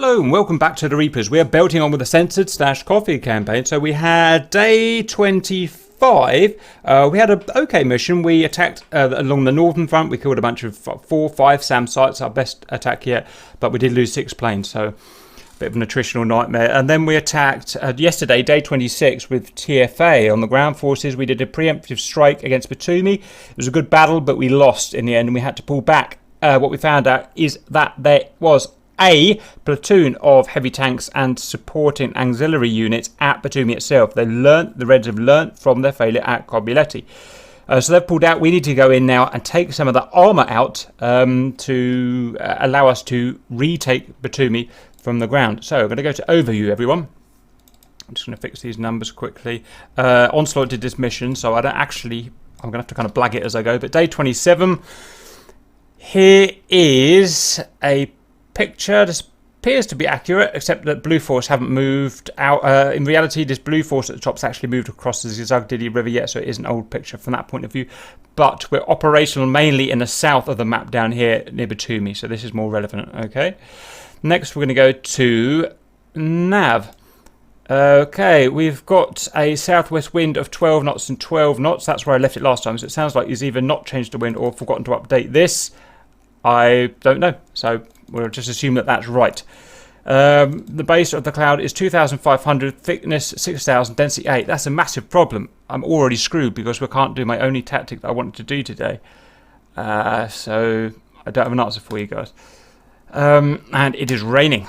Hello and welcome back to the Reapers. We are belting on with the censored / coffee campaign. So we had day 25. We had an okay mission. We attacked along the northern front. We killed a bunch of 4-5 SAM sites, our best attack yet, but we did lose 6 planes, so a bit of an attritional nightmare. And then we attacked yesterday, day 26, with TFA on the ground forces. We did a preemptive strike against Batumi. It was a good battle, but we lost in the end and we had to pull back. What we found out is that there was a platoon of heavy tanks and supporting auxiliary units at Batumi itself. The Reds have learnt from their failure at Cobuletti. So they've pulled out. We need to go in now and take some of the armour out to allow us to retake Batumi from the ground. So I'm going to go to overview, everyone. I'm just going to fix these numbers quickly. Onslaught did this mission, so I don't actually... I'm going to have to kind of blag it as I go. But day 27, here is a picture. This appears to be accurate, except that Blue Force haven't moved out. In reality, this Blue Force at the top's actually moved across the Zagdili River yet, so it is an old picture from that point of view. But we're operational mainly in the south of the map down here near Batumi, so this is more relevant. Okay. Next, we're going to go to Nav. Okay, we've got a southwest wind of 12 knots and 12 knots. That's where I left it last time, so it sounds like he's either not changed the wind or forgotten to update this. I don't know, so we'll just assume that that's right. The base of the cloud is 2,500, thickness 6,000, density 8. That's a massive problem. I'm already screwed because we can't do my only tactic that I wanted to do today. So I don't have an answer for you guys. And it is raining.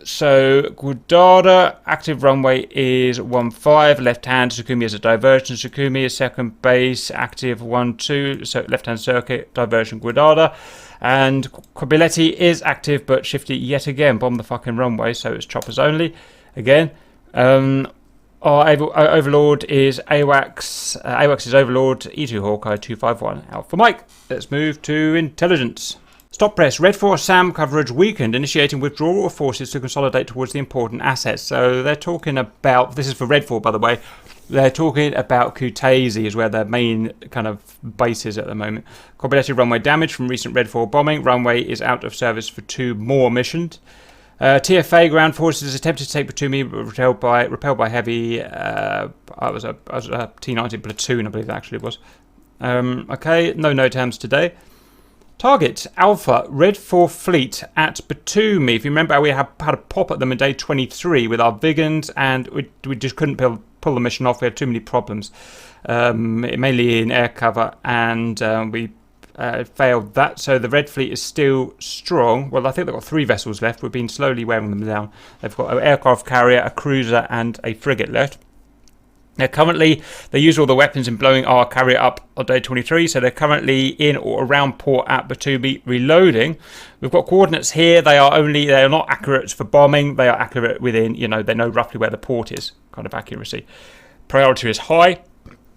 So Gudada, active runway is 15, left hand. Sukumi is a diversion. Sukumi is second base, active 12, so left hand circuit, diversion Gudada. And Cobuletti is active but shifty yet again. Bomb the fucking runway, so it's choppers only. Again. Our Overlord is AWACS. AWACS is Overlord, E2 Hawkeye 251. Alpha Mike. Let's move to intelligence. Stop press. Red Force SAM coverage weakened, initiating withdrawal of forces to consolidate towards the important assets. So they're talking about, this is for Red Force by the way, they're talking about Kutaisi is where their main kind of base is at the moment. Cobuletti runway damage from recent Red 4 bombing. Runway is out of service for 2 more missions. TFA ground forces attempted to take Batumi, but repelled by heavy. It was a T-90 platoon, I believe it actually was. Okay, no NOTAMs today. Target Alpha Red 4 fleet at Batumi. If you remember, we had a pop at them in day 23 with our Vigans, and we just couldn't pull the mission off. We had too many problems, mainly in air cover, and we failed that. So the Red Fleet is still strong. Well, I think they've got 3 vessels left. We've been slowly wearing them down. They've got an aircraft carrier, a cruiser, and a frigate left. Now, currently, they use all the weapons in blowing our carrier up on day 23, so they're currently in or around port at Batumi reloading. We've got coordinates here. They are not accurate for bombing. They are accurate within, they know roughly where the port is, kind of accuracy. Priority is high.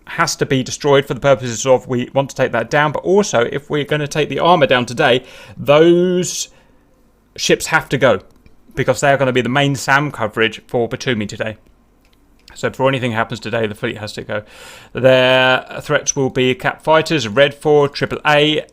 Has to be destroyed for the purposes of we want to take that down, but also if we're going to take the armour down today, those ships have to go because they are going to be the main SAM coverage for Batumi today. So before anything happens today, the fleet has to go. Their threats will be Cap Fighters, Red 4, AAA,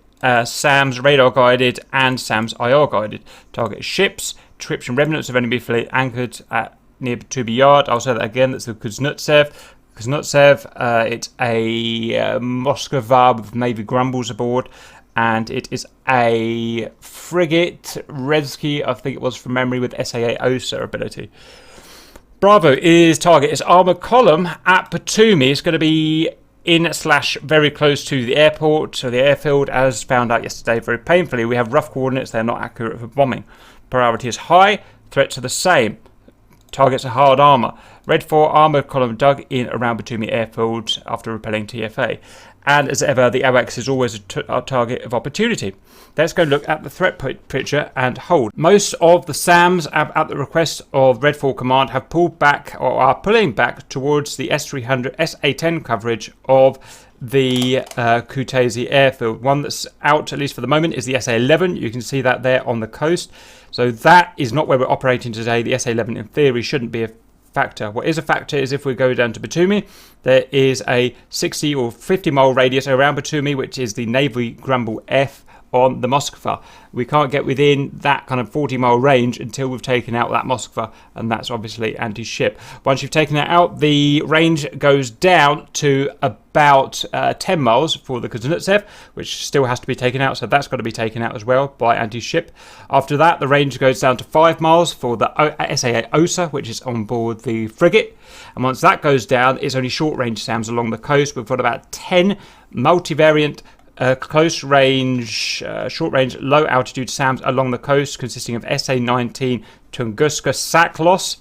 SAMs radar guided, and SAMs IR guided. Target ships, trips and remnants of enemy fleet anchored at near Batumi Yard. I'll say that again. That's the Kuznetsev. It's a Moskva with Navy Grumbles aboard, and it is a frigate Redsky, I think it was from memory, with SAA OSA ability. Bravo is target. It's armor column at Batumi. It's going to be in / very close to the airport, so the airfield, as found out yesterday very painfully. We have rough coordinates. They're not accurate for bombing. Priority is high. Threats are the same. Targets are hard armor. Red 4 armor column dug in around Batumi airfield after repelling TFA. And as ever, the AWACS is always a target of opportunity. Let's go look at the threat picture and hold. Most of the SAMs, at the request of Red 4 Command, have pulled back or are pulling back towards the S300, SA-10 coverage of the Kutaisi airfield. One that's out, at least for the moment, is the SA-11. You can see that there on the coast. So that is not where we're operating today. The SA-11, in theory, shouldn't be a factor. What is a factor is if we go down to Batumi, there is a 60 or 50 mile radius around Batumi, which is the Navy Grumble F on the Moskva. We can't get within that kind of 40-mile range until we've taken out that Moskva, and that's obviously anti-ship. Once you've taken it out, the range goes down to about 10 miles for the Kuznetsev, which still has to be taken out, so that's got to be taken out as well by anti-ship. After that, the range goes down to 5 miles for the SAA Osa, which is on board the frigate, and once that goes down, it's only short-range SAMs along the coast. We've got about 10 multivariant close range, short range, low altitude SAMs along the coast, consisting of SA-19 Tunguska Saklos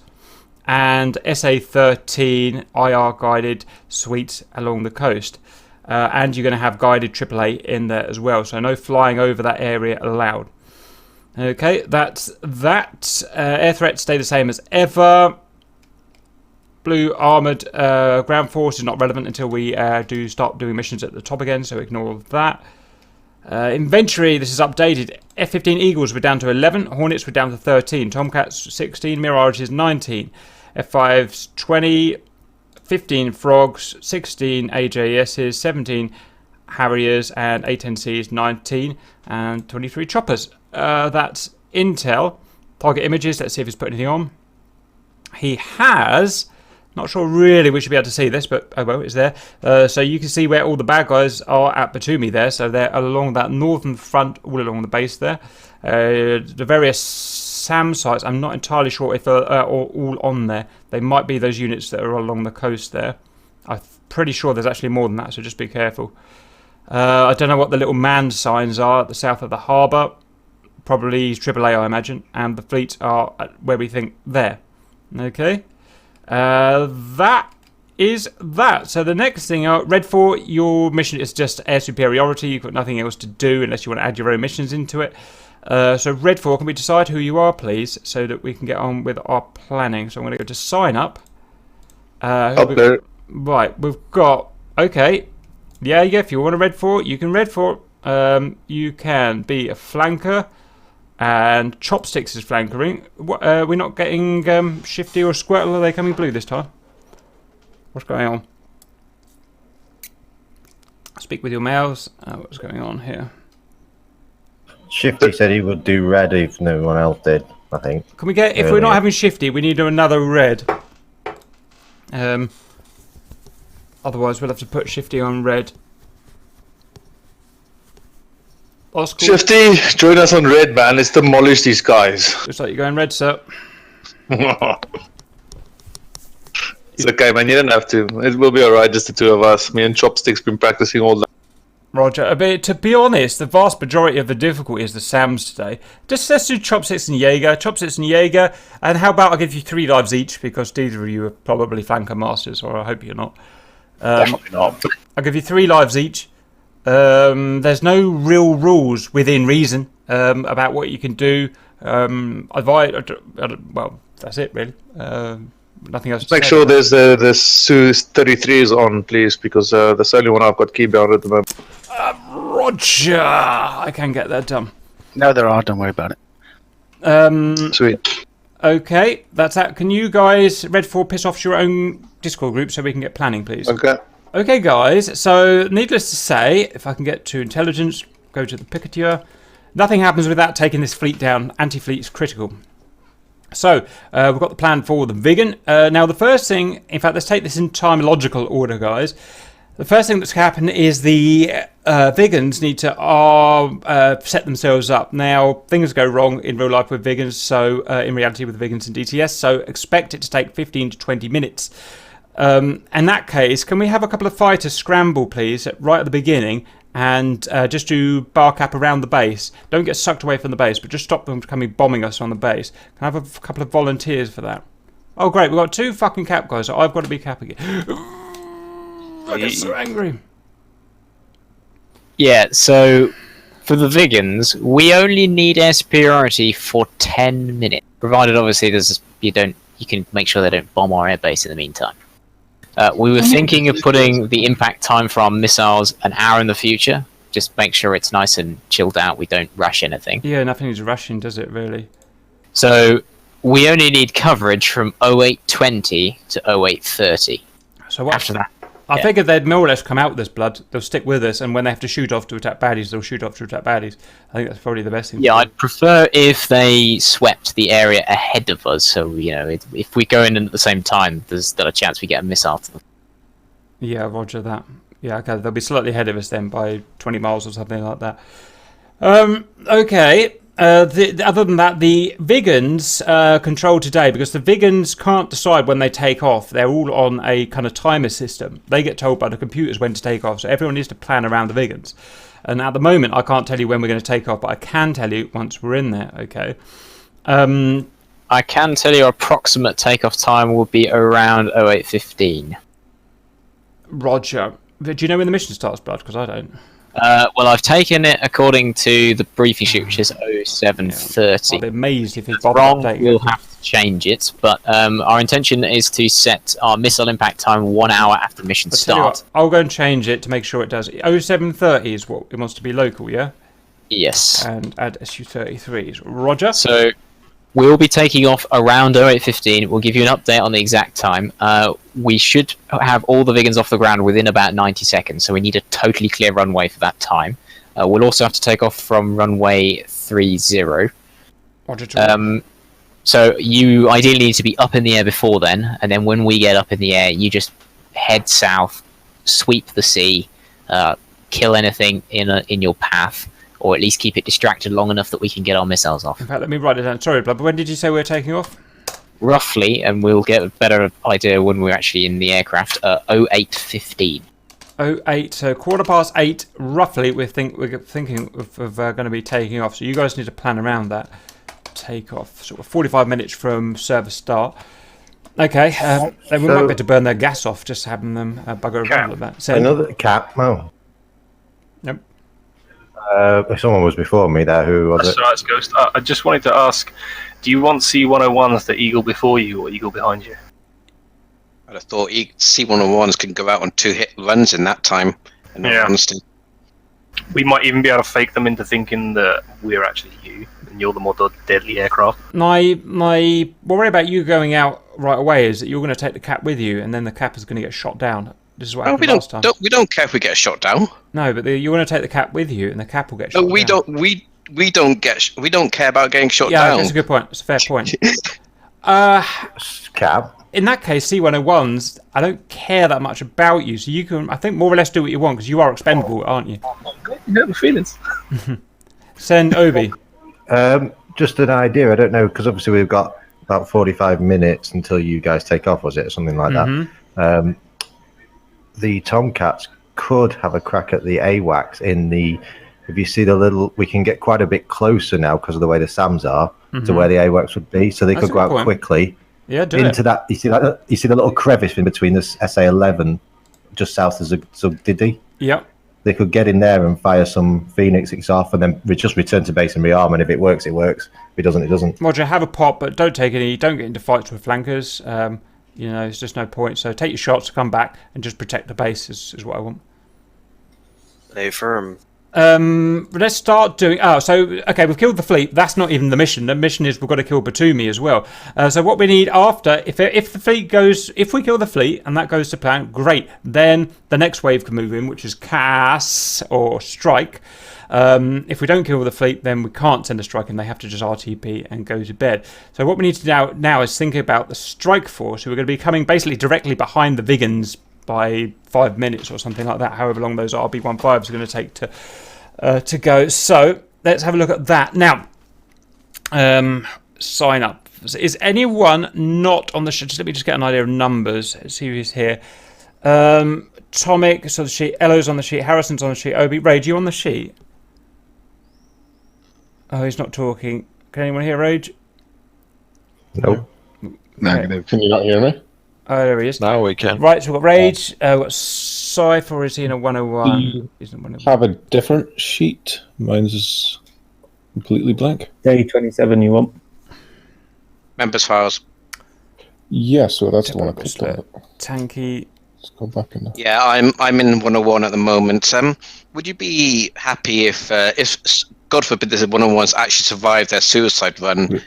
and SA-13 IR guided suites along the coast. And you're going to have guided AAA in there as well, so no flying over that area allowed. Okay, that's that. Air threats stay the same as ever. Blue armoured ground force is not relevant until we do start doing missions at the top again, so ignore all of that. Inventory, this is updated. F-15 Eagles were down to 11, Hornets were down to 13, Tomcats 16, Mirages 19, F-5s 20, 15 Frogs, 16 AJSs, 17 Harriers, and A-10Cs 19, and 23 Choppers. That's Intel. Target images, let's see if he's put anything on. He has... Not sure really we should be able to see this, but oh well, it's there. So you can see where all the bad guys are at Batumi there. So they're along that northern front, all along the base there. The various SAM sites, I'm not entirely sure if they're all on there. They might be those units that are along the coast there. I'm pretty sure there's actually more than that, so just be careful. I don't know what the little manned signs are at the south of the harbour. Probably AAA, I imagine. And the fleets are at where we think there. Okay. That is that. So the next thing, Red 4, your mission is just air superiority. You've got nothing else to do unless you want to add your own missions into it. So Red 4, can we decide who you are, please, so that we can get on with our planning? So I'm going to go to sign up. Up there. Right, we've got... Okay. Yeah, if you want a Red 4, you can Red 4. You can be a flanker. And Chopsticks is flankering. We're not getting Shifty or Squirtle. Are they coming blue this time? What's going on? Speak with your males. What's going on here? Shifty said he would do red if no one else did, I think. Can we get... If we're not having Shifty, we need another red. Otherwise, we'll have to put Shifty on red. Oscar. Shifty, join us on red, man. Let's demolish these guys. Looks like you're going red, sir. It's okay, man. You don't have to. It will be alright, just the two of us. Me and Chopsticks been practicing all day. Roger. But to be honest, the vast majority of the difficulty is the SAMs today. Just let's do Chopsticks and Jaeger. Chopsticks and Jaeger. And how about I give you 3 lives each, because neither of you are probably flanker masters, or I hope you're not. Definitely not. I'll give you 3 lives each. There's no real rules within reason about what you can do. Well, that's it really. Nothing else to Make say. sure there's the Su-33s on, please, because that's the only one I've got keybound at the moment. Roger! I can get that done. No, there are. Don't worry about it. Sweet. Okay, that's that. Can you guys, Red 4, piss off your own Discord group so we can get planning, please? Okay. Okay, guys, so needless to say, if I can get to intelligence, go to the Picateur, nothing happens without taking this fleet down. Anti-fleet is critical. So, we've got the plan for the Vigan. Now, the first thing, in fact, let's take this in time logical order, guys. The first thing that's happen is the Vigans need to set themselves up. Now, things go wrong in real life with Vigans, so in reality with Vigans and DCS, so expect it to take 15 to 20 minutes. In that case, can we have a couple of fighters scramble, please, right at the beginning, and just do bar cap around the base? Don't get sucked away from the base, but just stop them from coming bombing us on the base. Can I have a couple of volunteers for that? Oh, great, we've got 2 fucking cap guys, so I've got to be cap again. I get so angry. Yeah, so for the Vigans, we only need air superiority for 10 minutes, provided obviously you can make sure they don't bomb our airbase in the meantime. We were thinking of putting the impact time for our missiles an hour in the future. Just make sure it's nice and chilled out. We don't rush anything. Yeah, nothing is rushing, does it, really? So we only need coverage from 0820 to 0830. So what? After that, I figured they'd more or less come out with this blood. They'll stick with us, and when they have to shoot off to attack baddies, they'll shoot off to attack baddies. I think that's probably the best thing. Yeah, I'd prefer if they swept the area ahead of us. So if we go in at the same time, there's still a chance we get a missile to them. Yeah, roger that. Yeah, okay, they'll be slightly ahead of us then by 20 miles or something like that. Okay. Other than that, the Vigans control today because the Vigans can't decide when they take off. They're all on a kind of timer system. They get told by the computers when to take off, so everyone needs to plan around the Vigans. And at the moment, I can't tell you when we're going to take off, but I can tell you once we're in there, okay? I can tell you approximate takeoff time will be around 08:15. Roger. Do you know when the mission starts, Blood? Because I don't. Well, I've taken it according to the briefing sheet, which is 07:30. I'll be amazed if it's wrong. We'll have to change it, but our intention is to set our missile impact time 1 hour after mission start. I'll go and change it to make sure it does. 07:30 is what it wants to be local, yeah? Yes. And add SU-33s. Roger. So we'll be taking off around 08:15. We'll give you an update on the exact time. We should have all the Vigans off the ground within about 90 seconds, so we need a totally clear runway for that time. We'll also have to take off from runway 30. Roger. So you ideally need to be up in the air before then, and then when we get up in the air, you just head south, sweep the sea, kill anything in your path, or at least keep it distracted long enough that we can get our missiles off. In fact, let me write it down. Sorry, but when did you say we were taking off? Roughly, and we'll get a better idea when we're actually in the aircraft, 08:15. 08, so 8:15, roughly, we're thinking of going to be taking off. So you guys need to plan around that. Take off, sort of 45 minutes from service start. Okay, then we might be able to burn their gas off, just having them bugger around like that. So, another cap, no. Nope. Someone was before me there. Who was it? That's right, Ghost. I just wanted to ask, do you want C-101s the Eagle before you or Eagle behind you? I'd have thought C-101s can go out on 2-hit runs in that time. In all honesty. We might even be able to fake them into thinking that we're actually you, and you're the more deadly aircraft. My worry about you going out right away is that you're going to take the cap with you, and then the cap is going to get shot down. This is what happened last time. We don't care if we get shot down. No, but you want to take the cap with you, and the cap will get shot down. We don't care about getting shot down. Yeah, that's a good point. It's a fair point. Cap. In that case, C-101s, I don't care that much about you, so you can, I think, more or less do what you want, because you are expendable, aren't you? You hurt my feelings. Send Obi. Just an idea. I don't know, because obviously we've got about 45 minutes until you guys take off, was it? Something like that. The Tomcats could have a crack at the AWACS in the... If you see the little... We can get quite a bit closer now because of the way the SAMs are to where the AWACS would be, so they could go out quickly. Yeah, into that. You see that? You see the little crevice in between the SA-11, just south of Zugdidi? Yep. They could get in there and fire some Phoenix off, and then just return to base and rearm. And if it works, it works. If it doesn't, it doesn't. Roger, have a pop, but don't take any. Don't get into fights with flankers. There's just no point. So take your shots, come back, and just protect the base. Is what I want. Lay firm. Let's start doing. Okay, we've killed the fleet. That's not even the mission. The mission is we've got to kill Batumi as well. So what we need after, if the fleet goes, if we kill the fleet and that goes to plan, great. Then the next wave can move in, which is CAS or strike. If we don't kill the fleet, then we can't send a strike, and they have to just RTP and go to bed. So what we need to do now is think about the strike force. So we're going to be coming basically directly behind the Vigans by 5 minutes or something like that, however long those RB-15s are going to take to go. So let's have a look at that. Now, sign up. Is anyone not on the sheet? Let me just get an idea of numbers. Let's see who's here. Tomic is on the sheet. Elo's on the sheet. Harrison's on the sheet. Obi. Rage, you on the sheet? Oh, he's not talking. Can anyone hear Rage? Nope. Negative. Can you not hear me? Oh, there he is. Now we can. Right, so we've got Rage. We've got Cypher, or is he in a 101? He's in a 101. Have a different sheet. Mine's is completely blank. Day 27 you want? Members files. Yeah, so that's the one I clicked on. Tanky. Let's go back in there. Yeah, I'm in 101 at the moment. Would you be happy if God forbid the 101s actually survive their suicide run?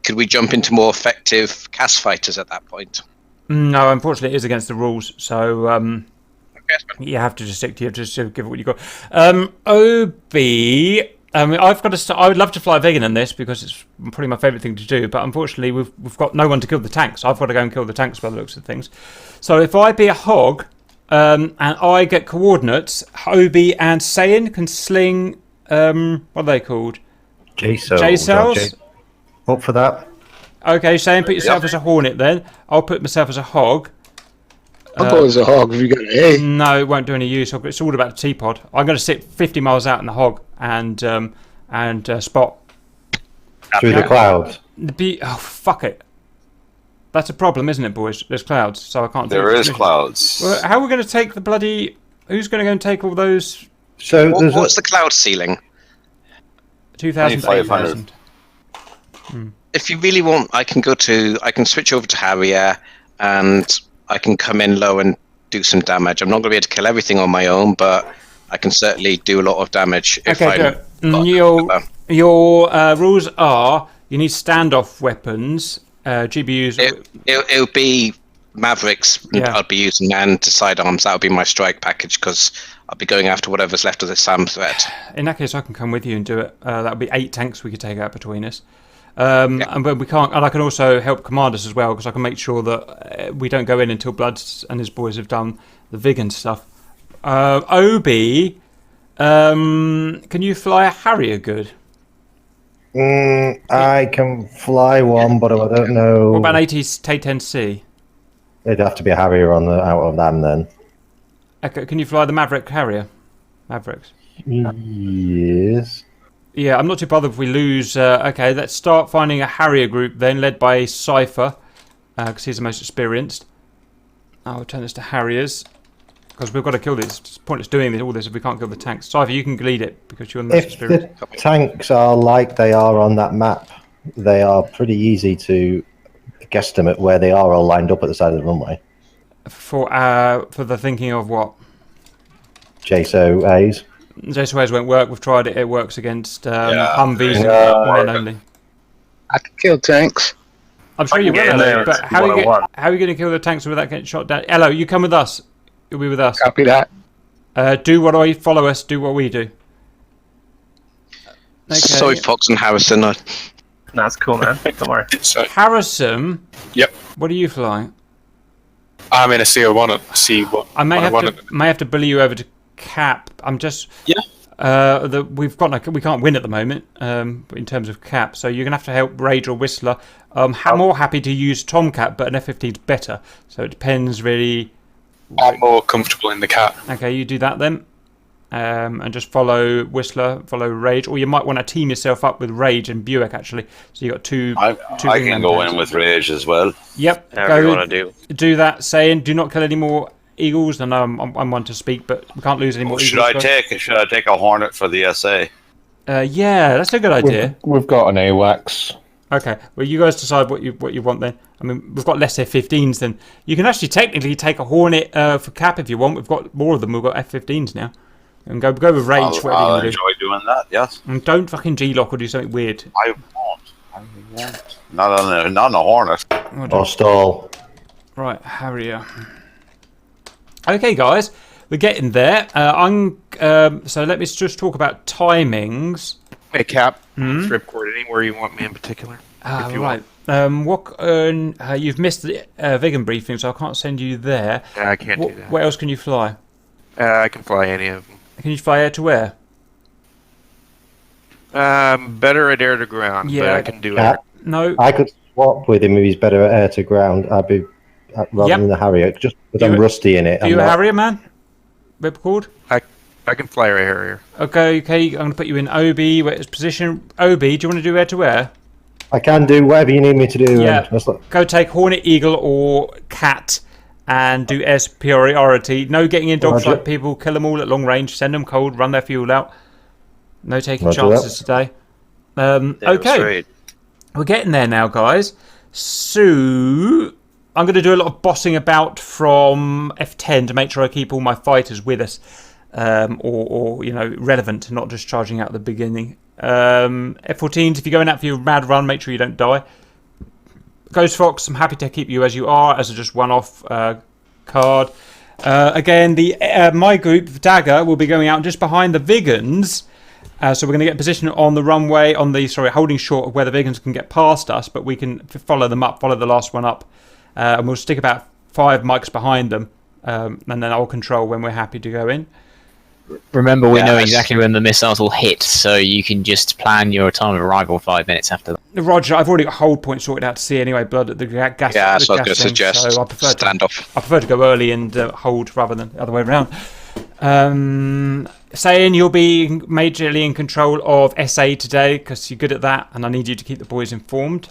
Could we jump into more effective CAS fighters at that point? No, unfortunately, it is against the rules. So you have to just stick to give it what you got. OB. I mean, I've got to start. I would love to fly a vegan in this because it's probably my favourite thing to do. But unfortunately, we've got no one to kill the tanks. I've got to go and kill the tanks by the looks of things. So if I be a hog and I get coordinates, Obi and Saiyan can sling. What are they called? J-cells. Up for that. Okay, Saiyan, put yourself as a hornet then. I'll put myself as a hog. I thought it was a hog. If you got an A. No, it won't do any use. It's all about the teapot. I'm going to sit 50 miles out in the hog and spot Through the clouds. Oh, fuck it. That's a problem, isn't it, boys? There's clouds, so I can't. There is clouds. Well, how are we going to take the bloody? Who's going to go and take all those? So what's the cloud ceiling? 2,000 to 8,000. If you really want, I can switch over to Harrier, and I can come in low and do some damage. I'm not going to be able to kill everything on my own, but I can certainly do a lot of damage. Your rules are you need standoff weapons, GBUs. It'll be Mavericks. I'll be using, and to sidearms. That'll be my strike package because I'll be going after whatever's left of the SAM threat. In that case, I can come with you and do it. That'll be 8 tanks we could take out between us. And when we can't, and I can also help commanders as well because I can make sure that we don't go in until Bloods and his boys have done the vegan stuff. Obi, can you fly a Harrier good? I can fly one, but I don't know. What about an T10C? It'd have to be a Harrier out of them then. Okay, can you fly the Maverick Harrier? Mavericks. Yes. Yeah, I'm not too bothered if we lose. Okay, let's start finding a Harrier group then, led by Cypher, because he's the most experienced. I'll turn this to Harriers, because we've got to kill this. It's pointless doing all this if we can't kill the tanks. Cypher, you can lead it, because you're the most experienced. If the tanks are like they are on that map, they are pretty easy to guesstimate where they are all lined up at the side of the runway. For the thinking of what? JSOAs. JSOAs won't work. We've tried it. It works against Humvees and men only. I can kill tanks. I'm sure you will, but how are you going to kill the tanks without getting shot down? Hello, you come with us. You'll be with us. Copy that. Follow us. Do what we do. Okay. Sorry, Fox and Harrison. That's cool, man. Don't worry. Harrison. Yep. What are you flying? I'm in a CO1. See what I may have to bully you over to Cap. I'm just we can't win at the moment in terms of Cap, so you're gonna have to help Rage or Whistler. More happy to use Tomcat, but an F-15 is better, so it depends really. I'm more comfortable in the Cat. Okay, you do that then, and just follow Whistler, follow Rage, or you might want to team yourself up with Rage and Buick actually. So you got two. I can go in with Rage as well. Yep. However you want to do that. Saying, do not kill any more Eagles. I know I'm one to speak, but we can't lose any more. Should I take a Hornet for the SA? Yeah, that's a good idea. We've got an AWACS. Okay, well you guys decide what you want then. I mean, we've got less F-15s than you can actually technically take a Hornet for Cap if you want. We've got more of them. We've got F-15s now, and go with Rage. I'll enjoy doing that. Yes. And don't fucking G-lock or do something weird. I won't. Not on a Hornet. Or stall. Right, Harrier. Okay, guys, we're getting there. So let me just talk about timings. Hey, Cap. Ripcord, anywhere you want me in particular? Right. You've missed the vegan briefing, so I can't send you there. Yeah, I can't do that. Where else can you fly? I can fly any of them. Can you fly air to where? Better at air to ground, but I can do air. No. I could swap with him if he's better at air to ground. I'd be rather than the Harrier, just because I'm rusty in it. Are you a Harrier, man? Ripcord? I can fly a Harrier. Okay, I'm going to put you in OB. Where's position? OB, do you want to do air to air? I can do whatever you need me to do. Yeah. Go take Hornet, Eagle, or Cat and do air superiority. No getting in dogfight people. Kill them all at long range. Send them cold. Run their fuel out. No taking chances today. Okay. We're getting there now, guys. So I'm going to do a lot of bossing about from F10 to make sure I keep all my fighters with us, or relevant, not just charging out at the beginning. F14s, if you're going out for your mad run, make sure you don't die. Ghost Fox, I'm happy to keep you as you are, as a just one-off card. Again, my group, Dagger, will be going out just behind the Vigans. So we're going to get position on the runway, holding short of where the Vigans can get past us, but we can follow them up, follow the last one up. And we'll stick about 5 mics behind them, and then I'll control when we're happy to go in. Remember, we know exactly when the missiles will hit, so you can just plan your time of arrival 5 minutes after that. Roger, I've already got hold point sorted out to see anyway, blood at the gas. Yeah, that's what I was gas going to suggest. So I prefer Standoff. I prefer to go early and hold rather than the other way around. Saying you'll be majorly in control of SA today because you're good at that, and I need you to keep the boys informed.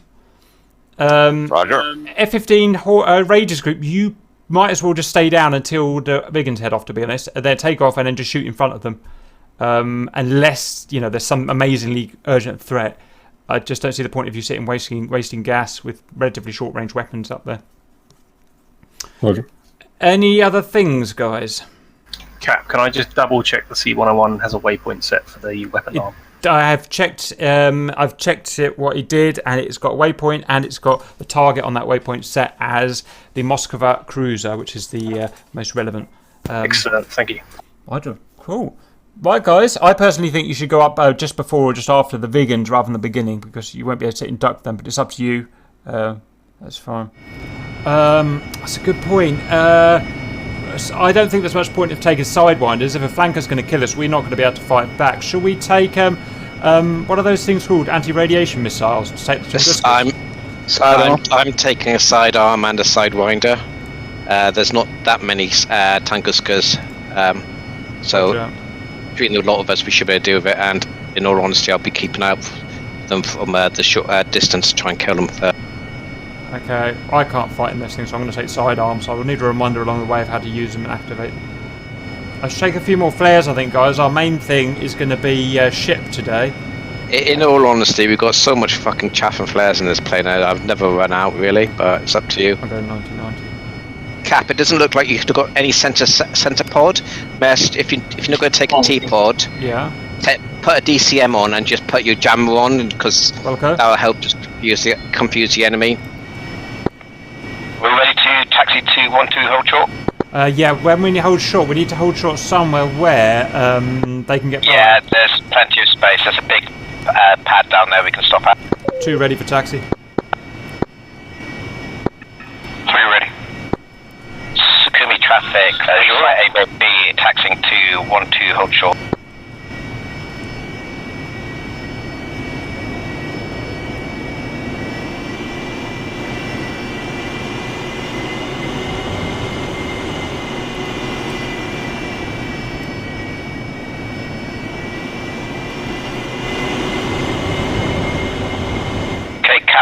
Roger. F-15 Raiders group, you might as well just stay down until the Vigans head off, to be honest. They take off and then just shoot in front of them. Unless, there's some amazingly urgent threat. I just don't see the point of you sitting wasting gas with relatively short-range weapons up there. Roger. Any other things, guys? Cap, can I just double check the C-101 has a waypoint set for the weapon arm? I have checked. I've checked what he did, and it's got a waypoint, and it's got the target on that waypoint set as the Moskva cruiser, which is the most relevant. Excellent, thank you. Roger. Cool. Right, guys. I personally think you should go up just before or just after the Vigans rather than the beginning, because you won't be able to sit and duck them. But it's up to you. That's fine. That's a good point. I don't think there's much point of taking sidewinders. If a flanker's going to kill us, we're not going to be able to fight back. Shall we take what are those things called? Anti-radiation missiles to take the Tunguska? I'm taking a sidearm and a sidewinder. There's not that many Tunguskas, so between the lot of us, we should be able to deal with it. And in all honesty, I'll be keeping out them from the short distance to try and kill them first. Okay, I can't fight in this thing, so I'm going to take sidearms. So I will need a reminder along the way of how to use them and activate them. Let's take a few more flares, I think, guys. Our main thing is going to be ship today. In all honesty, we've got so much fucking chaff and flares in this plane. I've never run out, really, but it's up to you. I'll go 1990. Cap, it doesn't look like you've got any center pod. Best, if you're not going to take a T-pod, put a DCM on and just put your jammer on, because that'll help just confuse the enemy. We're ready to taxi to 12, hold short. Yeah, when we hold short, we need to hold short somewhere where they can get by. Yeah, there's plenty of space. There's a big pad down there we can stop at. 2 ready for taxi. 3 ready. Sukumi traffic, flight able to be taxiing to 12, hold short.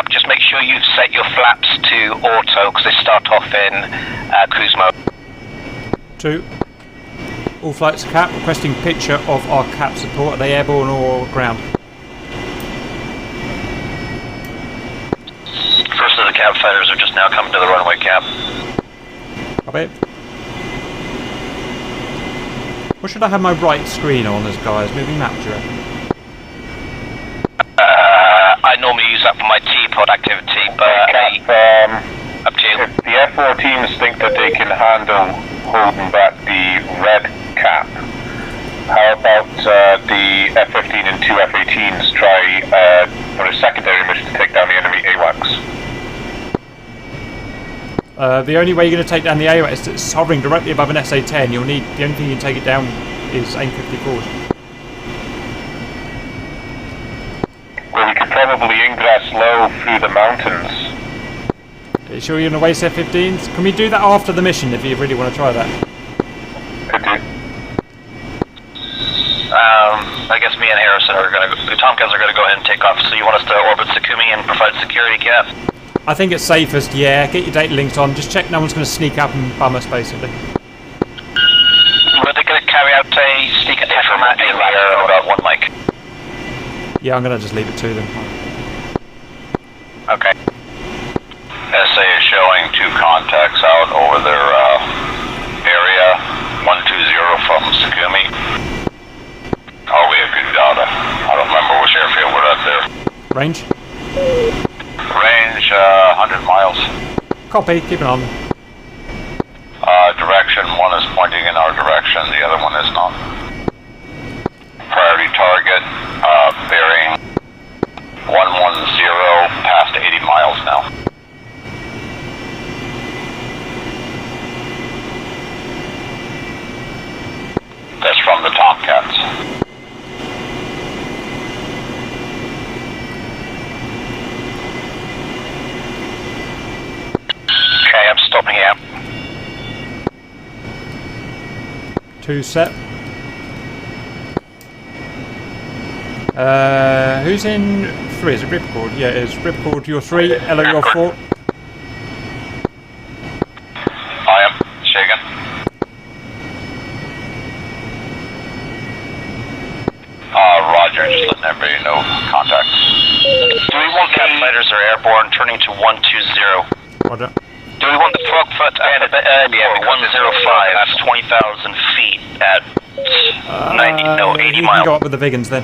Just make sure you've set your flaps to auto because they start off in cruise mode. 2. All flights Cap, requesting picture of our Cap support. Are they airborne or ground? First of the Cap fighters are just now coming to the runway, Cap. Copy. What should I have my right screen on as, guys? Moving map, do you reckon? I normally use that for my T-pod activity, but up to you. If the F-14s think that they can handle holding back the red Cap, how about the F-15 and 2 F-18s try for a secondary mission to take down the enemy AWACS? The only way you're going to take down the AWACS is it's hovering directly above an SA-10. The only thing you can take it down is AIM-54s. Well, we could probably ingress low through the mountains. Are you sure you're going to waste F-15s? Can we do that after the mission if you really want to try that? Could do. I guess me and Harrison are going to, the Tomcats are going to go ahead and take off, so you want us to orbit Sukumi and provide security, Cap? I think it's safest, yeah. Get your data links on. Just check no one's going to sneak up and bum us, basically. Were they going to carry out a sneak attack on that area about 1 mic? Yeah, I'm going to just leave it to them. Okay. SA is showing 2 contacts out over their area, 120 from Sukumi. Oh, we have good data. I don't remember which airfield we're at there. Range? Range 100 miles. miles. Copy, keep an eye on them. Direction, one is pointing in our direction, the other one is not. Priority target, bearing 110, past 80 miles now. That's from the Tomcats. Okay, I'm stopping here. 2 set. Who's in 3? Is it Ripcord? Yeah, it is. Ripcord, you're 3. Ella, you're 4. I am. Shaken. Roger, just letting everybody know contact. Do we want cap fighters are airborne turning to 120? Roger. Do we want the Frogfoot a bit earlier? 105, that's 20,000 feet at 80 you miles. can go up with the Vigans then.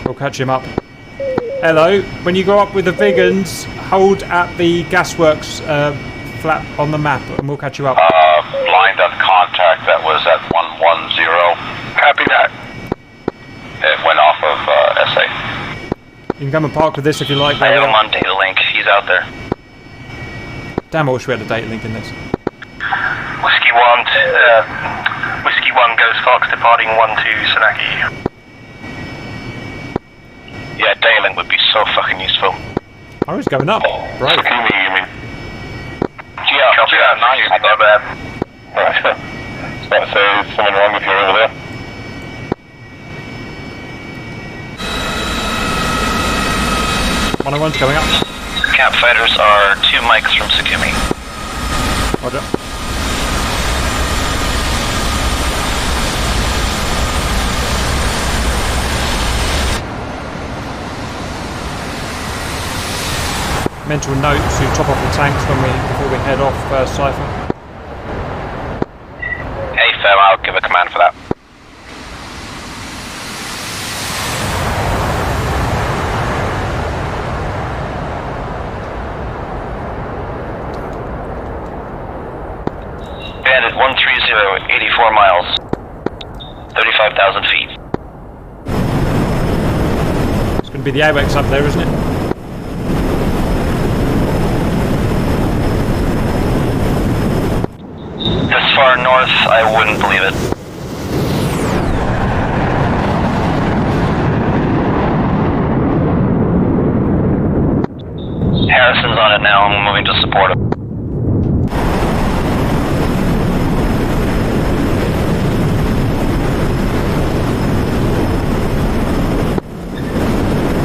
We'll catch him up. Hello, when you go up with the Vigans, hold at the gasworks flap on the map and we'll catch you up. Blind on contact, that was at 110. Copy that. It went off of SA. You can come and park with this if you like. I have him on data link, he's out there. Damn, I wish we had a data link in this. Whiskey 1, Whiskey 1 Ghost Fox departing 1-2 Sanaki. Yeah, data link would be so fucking useful. I was going up. Right. Sakumi, you mean? Yeah, copy that, nice. Not bad. Right. I was about to say, is something wrong if you're over there? One on one's coming up. Cap fighters are 2 mics from Sakumi. Roger. Mental note to top off the tanks before we head off Cypher. Hey, Phil, I'll give a command for that. Bandit 130, 84 miles, 35,000 feet. It's going to be the AWACS up there, isn't it? This far north, I wouldn't believe it. Harrison's on it now, I'm moving to support him.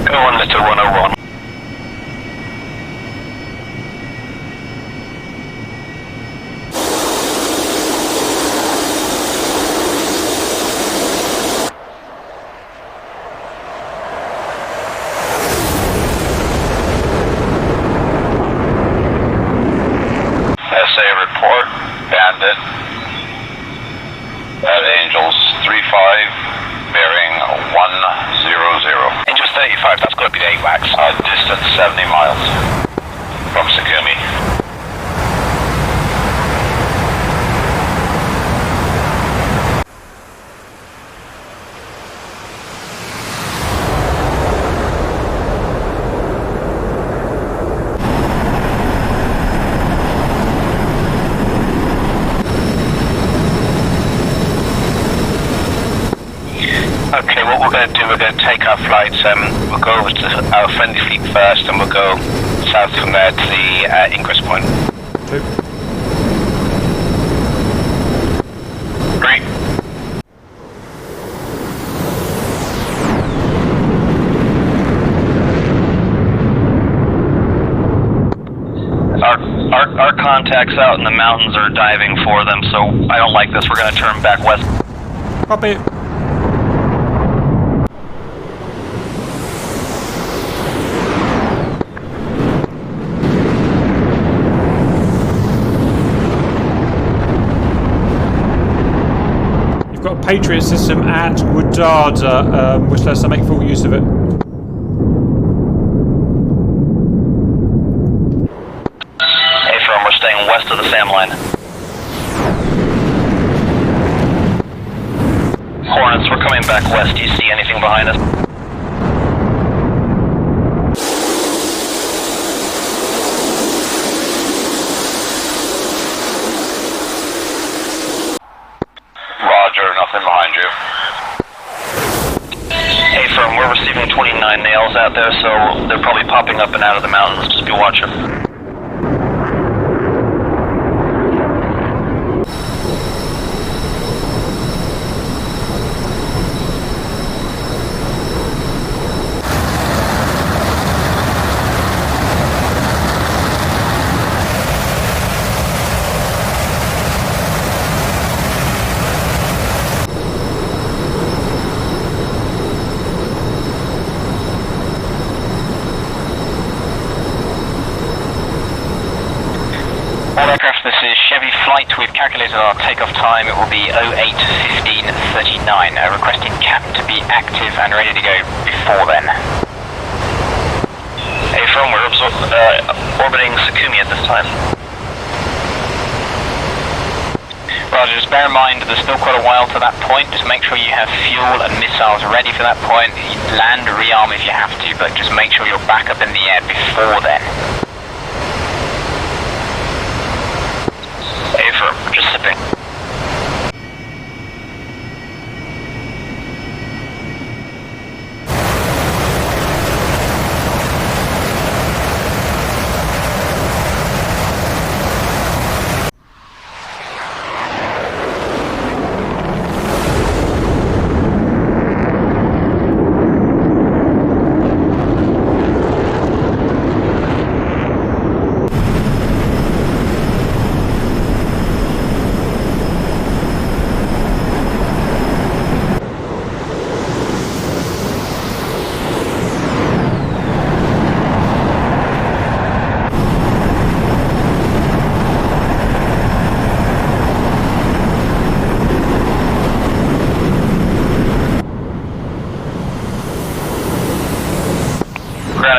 Go on, Mr. 101. SA report, Bandit, at Angels 35, bearing 100. Angels 35, that's got to be the AWACS. Distance 70 miles from Sakumi. Okay, what we're going to do, we're going to take our flights, we'll go over to our friendly fleet first, and we'll go south from there to the ingress point. 2. 3. Our contacts out in the mountains are diving for them, so I don't like this. We're going to turn back west. Copy. You've got a Patriot system at Woodada, which lets us make full use of it. west of the SAM line. Hornets, we're coming back west. Do you see anything behind us? Roger, nothing behind you. Hey, firm, we're receiving 29 nails out there, so they're probably popping up and out of the mountains. Just be watching. All aircraft, this is Chevy Flight. We've calculated our takeoff time. It will be 08:15:39. Requesting cap to be active and ready to go before then. Hey, firm, we're orbiting Sakumi at this time. Roger, just bear in mind there's still quite a while to that point. Just make sure you have fuel and missiles ready for that point. Land, rearm if you have to, but just make sure you're back up in the air before then. Hey, firm, just sipping.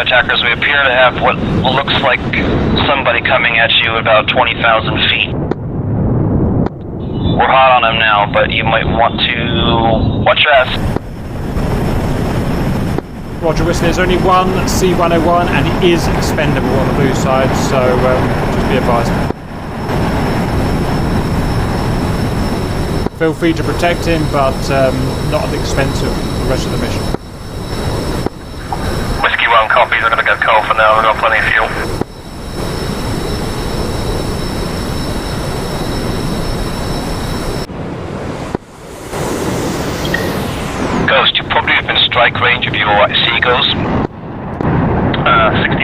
Attackers, we appear to have what looks like somebody coming at you about 20,000 feet. We're hot on him now, but you might want to watch your ass. Roger, Whistler, there's only one C-101 and it is expendable on the blue side, so just be advised. Feel free to protect him, but not at the expense of the rest of the mission. Whiskey 1 copies, we're going to go cold for now, we've got plenty of fuel. Ghost, you probably within strike range of your Seagulls. 60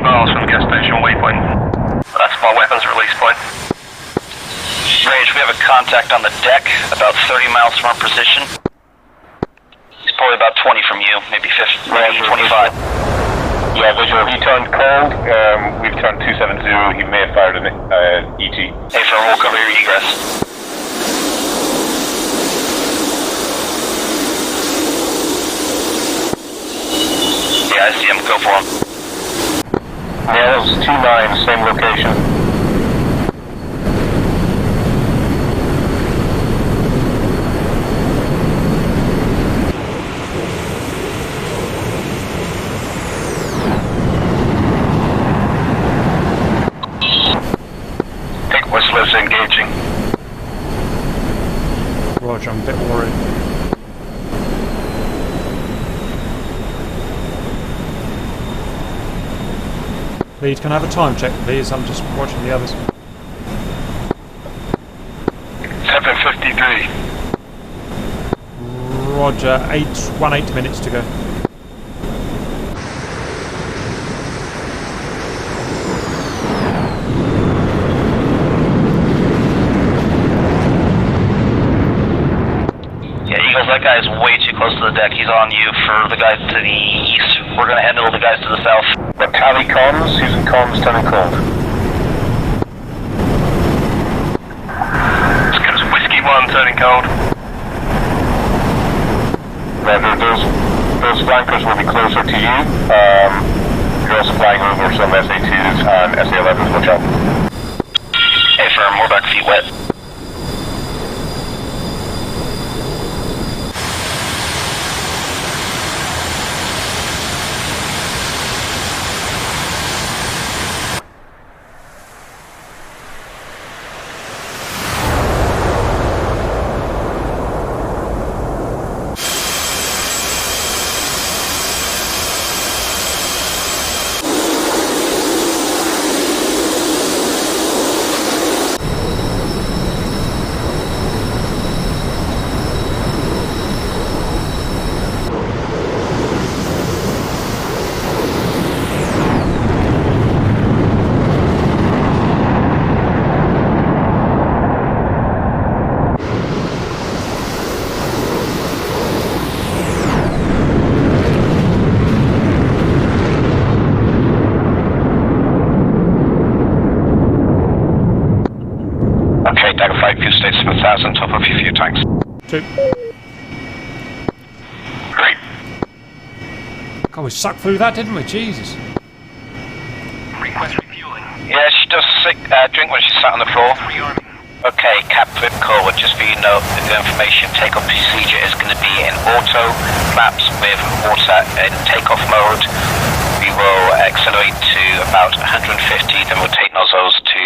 miles from the gas station waypoint. That's my weapons release point. Range, we have a contact on the deck, about 30 miles from our position. He's probably about 20 from you, maybe 50, maybe 25. Yeah, visual. He turned cold. We've turned 270. He may have fired an ET. Hey, firm, we'll cover your egress. Yeah, I see him. Go for him. Yeah, that was 2-9, same location. Whistler's engaging. Roger, I'm a bit worried. Lead, can I have a time check, please? I'm just watching the others. 7:53. Roger, 8 minutes to go. That guy is way too close to the deck. He's on you for the guys to the east. We're going to handle the guys to the south. But tally comms, Susan comms, turning cold. It's Whiskey 1 turning cold. Roger, those flankers will be closer to you. You're also flying over some SA2s and SA11s, watch out. Hey, firm. wet. Top of your fuel tanks. 2. Great. God, we sucked through that, didn't we? Jesus. Request refueling. Yeah, she does drink when she's sat on the floor. Okay, Cap Flip Call, just for you know, the information, takeoff procedure is going to be in auto, flaps with water in takeoff mode. We will accelerate to about 150, then we'll take nozzles to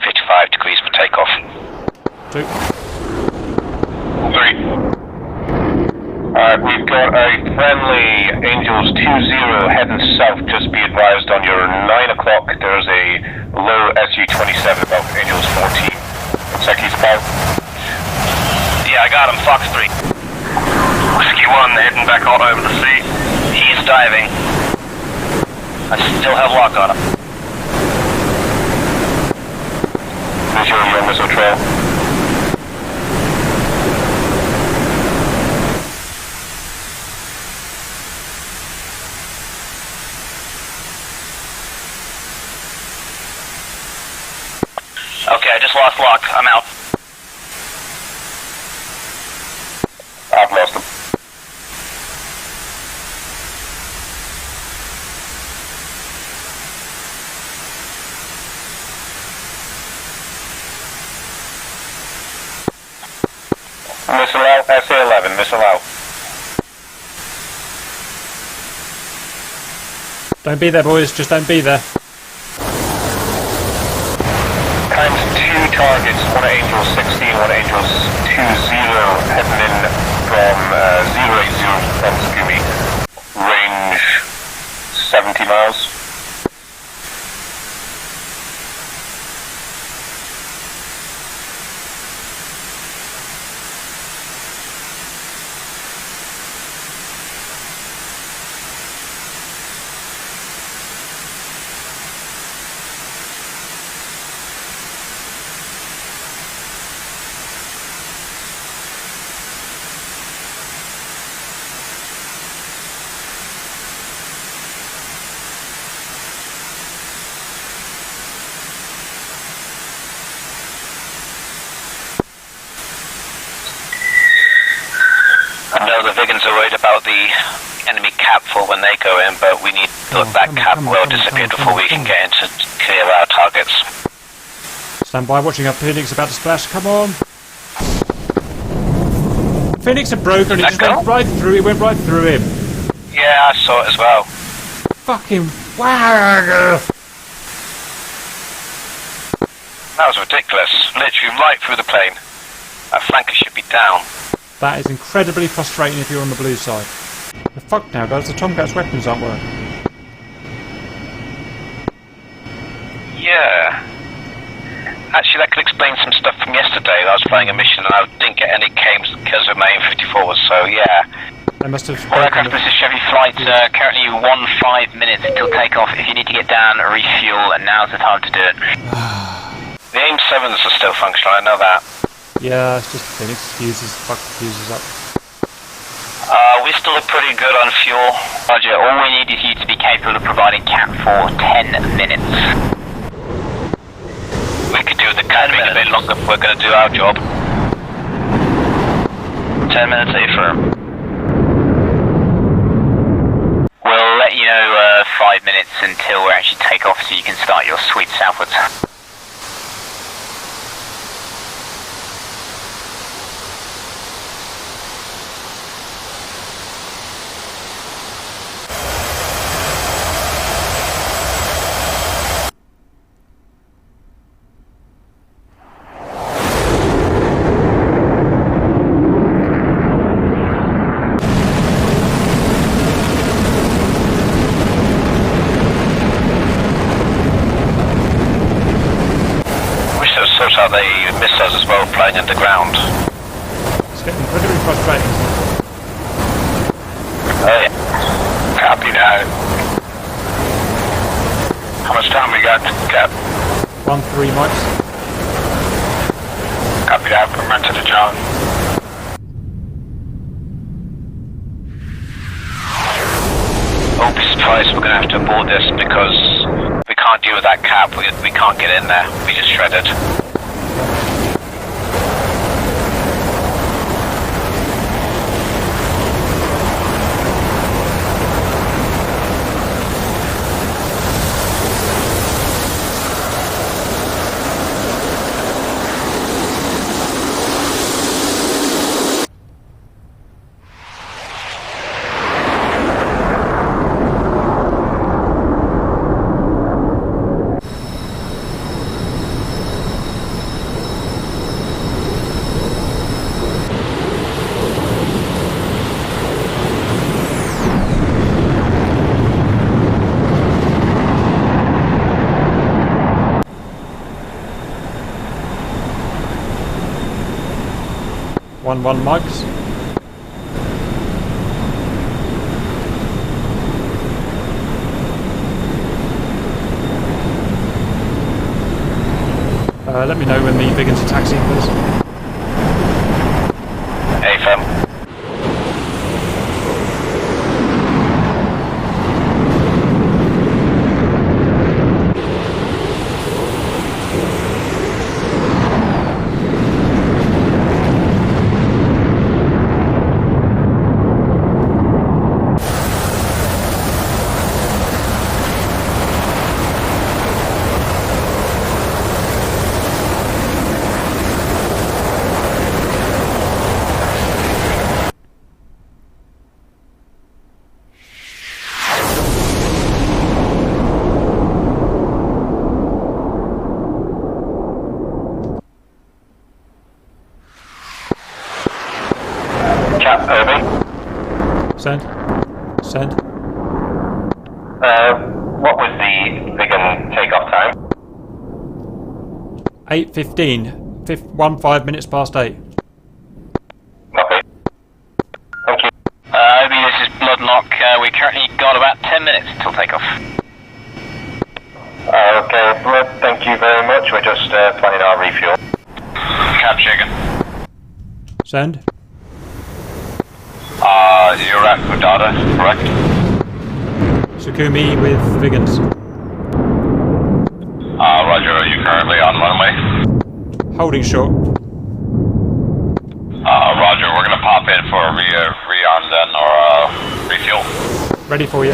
55 degrees for takeoff. 2. 3. Alright, we've got a friendly Angels 2-0 heading south. Just be advised on your 9 o'clock, there's a low SU-27 about Angels 14. Looks like he's about. Yeah, I got him, Fox 3. Whiskey 1 heading back out over the sea. He's diving. I still have lock on him. Visual your missile trail. Okay, I just lost lock. I'm out. I've lost him. Missile out, SA-11, missile out. Don't be there, boys. Just don't be there. Times 2 targets, one at Angels 16, one at Angels 2-0, heading in from 080 from Scooby. Range 70 miles. I know the Vigans are worried about the enemy cap for when they go in, but we need that cap will disappear before we can get in to clear our targets. Stand by, watching our Phoenix about to splash. Come on. The Phoenix had broken. It just went right through. It went right through him. Yeah, I saw it as well. Fucking wow. That was ridiculous. Literally right through the plane. That flanker should be down. That is incredibly frustrating if you're on the blue side. The fuck now, guys, the Tomcat's weapons aren't working. Yeah. Actually, that could explain some stuff from yesterday. I was flying a mission and I didn't get any claims because of my M54s, so yeah. They must have... Aircraft, this is Chevy Flight, currently 15 minutes until takeoff. If you need to get down, refuel, and now's the time to do it. The AIM-7s are still functional, I know that. Yeah, it's just Phoenix fuses, fuck the fuses up. We still look pretty good on fuel. Roger, all we need is you to be capable of providing cap for 10 minutes. We could do the cabin a bit longer if we're going to do our job. 10 minutes, affirm. We'll let you know 5 minutes until we actually take off so you can start your sweep southwards. they miss us as well, playing underground. It's getting incredibly frustrating. Oh yeah. Copy that. How much time we got, Cap? 1-3 mics. Copy that, from Renter to John. Don't be surprised we're going to have to abort this because we can't deal with that cap. We can't get in there. We just shredded. One mics. Let me know when the Biggins are taxiing, please. AFM. Send. What was the Biggin takeoff time? 8:15. 15 minutes past 8. Copy. Thank you. Obi, this is Bloodlock. We currently got about 10 minutes till takeoff. Okay, Blood, thank you very much. We're just planning our refuel. Cap chicken. Send. You're at Fudada, correct? Sukumi with Biggins. Roger, are you currently on runway? Holding short. Roger, we're gonna pop in for a re-on then, or refuel. Ready for you.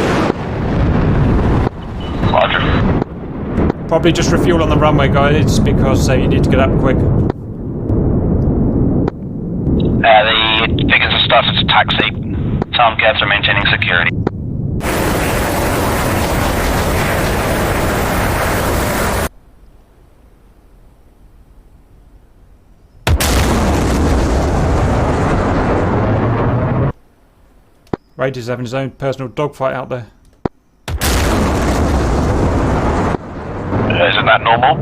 Roger. Probably just refuel on the runway, guys, because you need to get up quick. The Biggins have started to taxi. Tomcats are maintaining security. Raiders having his own personal dogfight out there. Isn't that normal?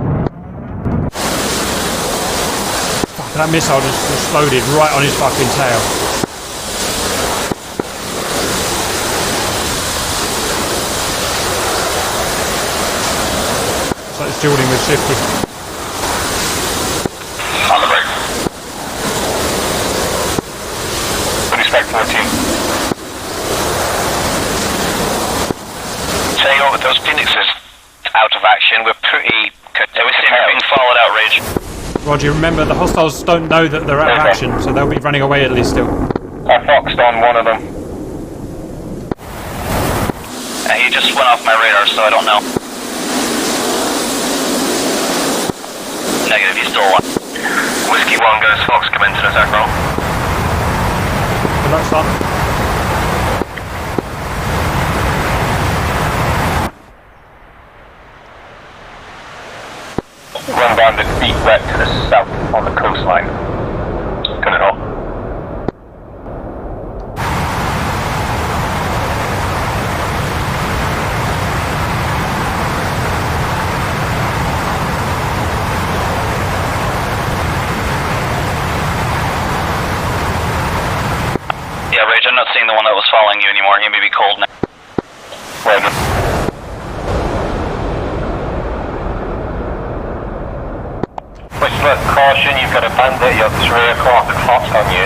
Fuck, that missile just exploded right on his fucking tail. It's like it's dueling with Shifty. On the brake. With respect 14. Tell you what, with those Phoenixes out of action, we're pretty... We're being followed out, Rage. Roger, remember the hostiles don't know that they're out of action, so they'll be running away at least still. I foxed on one of them. He just went off my radar, so I don't know. Negative, you stole one. Whiskey 1 goes Fox, commence an attack roll. Good luck, son. Run down the deep wet to the south on the coastline. Gonna know. but caution, you've got a bandit, you're 3 o'clock hot on you.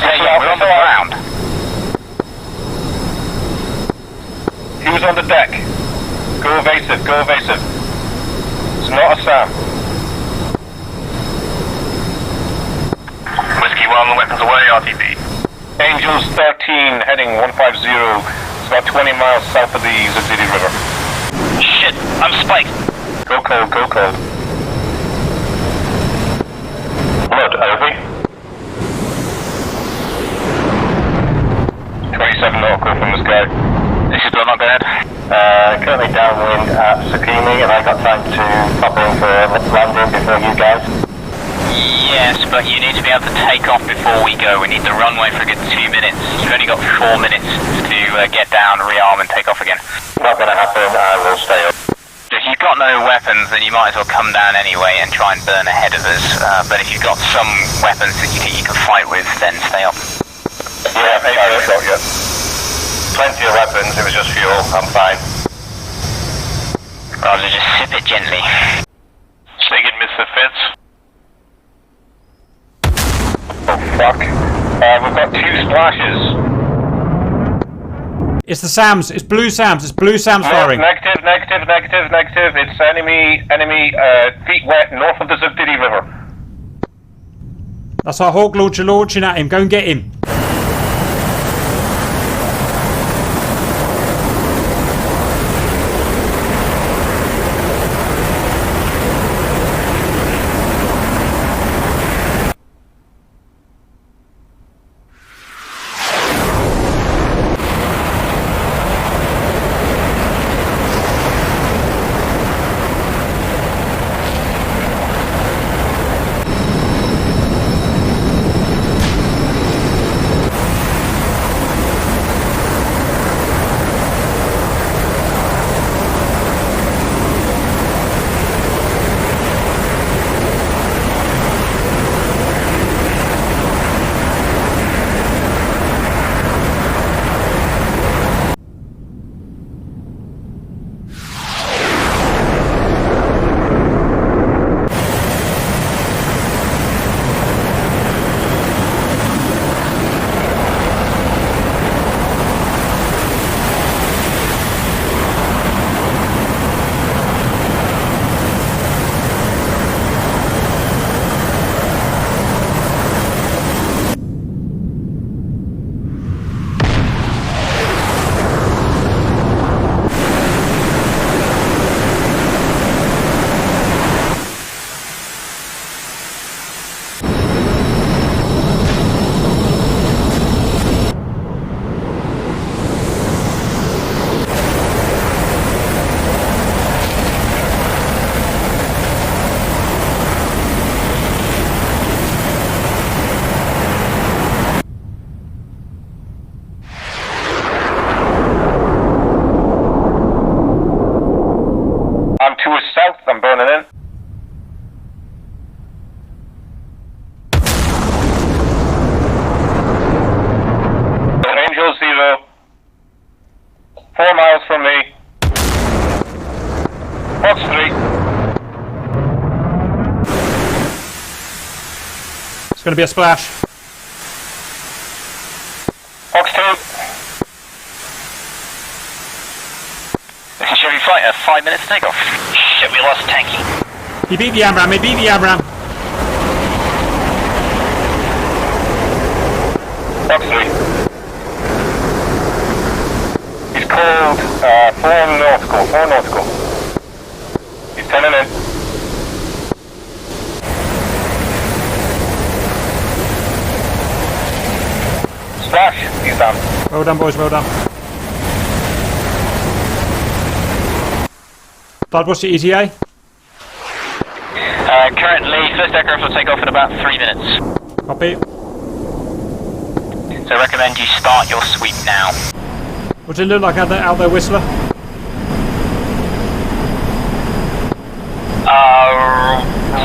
Yeah, we're on the ground. Who's on the deck? Go evasive, go evasive. It's not a Sam. Whiskey 1, weapons away, RTB. Angels 13, heading 150. It's about 20 miles south of the Zazidi River. Shit, I'm spiked. Go cold, go cold. Blood, over. 27 nautical from the sky. This is Blood, not go ahead. Currently downwind at Sakimi, and I got time to pop in for landing before you guys. Yes, but you need to be able to take off before we go. We need the runway for a good 2 minutes. You've only got 4 minutes to get down, rearm, and take off again. Not gonna happen, I will stay up. If you've got no weapons, then you might as well come down anyway and try and burn ahead of us. But if you've got some weapons that you think you can fight with, then stay up. Yeah, I shot you. Plenty of weapons, it was just fuel, I'm fine. Rather just sip it gently. Shaking Mr. Fitz. Oh fuck. We've got 2 splashes. It's the Sams. It's blue Sams. It's blue Sams firing. Negative. It's enemy, feet wet north of the Zubdidi River. That's our Hawk launcher launching at him. Go and get him. I'm burning in. Angel 0. 4 miles from me. Fox 3. It's going to be a splash. Fox 2. This is Chevy Fighter, 5 minutes to take off. Shit, we lost Tanky. He beat the Amram, he beat the Amram. Fox 3. He's called 4 nautical. He's turning in. Splash, he's down. Well done, boys, well done. Bud, what's your ETA? Currently, first aircraft will take off in about 3 minutes. Copy. So I recommend you start your sweep now. What's it look like out there, Whistler?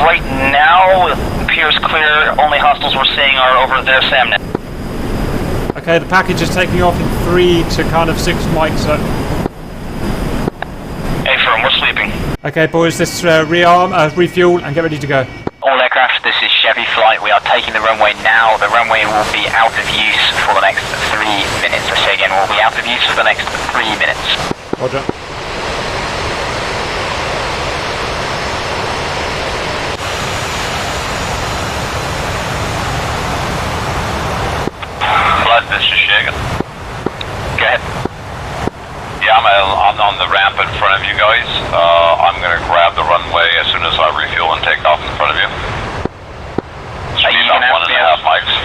Right now, it appears clear. Only hostiles we're seeing are over their SAMNet. Okay, the package is taking off in 3 to kind of 6 mics. Hey, firm, we're sweeping. Okay, boys, let's rearm, refuel, and get ready to go. All aircraft, this is Chevy Flight. We are taking the runway now. The runway will be out of use for the next 3 minutes. I say again, will be out of use for the next 3 minutes. Roger. Flight, this is Shagan. Go ahead. Yeah, I'm on the ramp in front of you guys. I'm going to grab the runway as soon as I refuel and take off in front of you. Speed up 1.5 mics.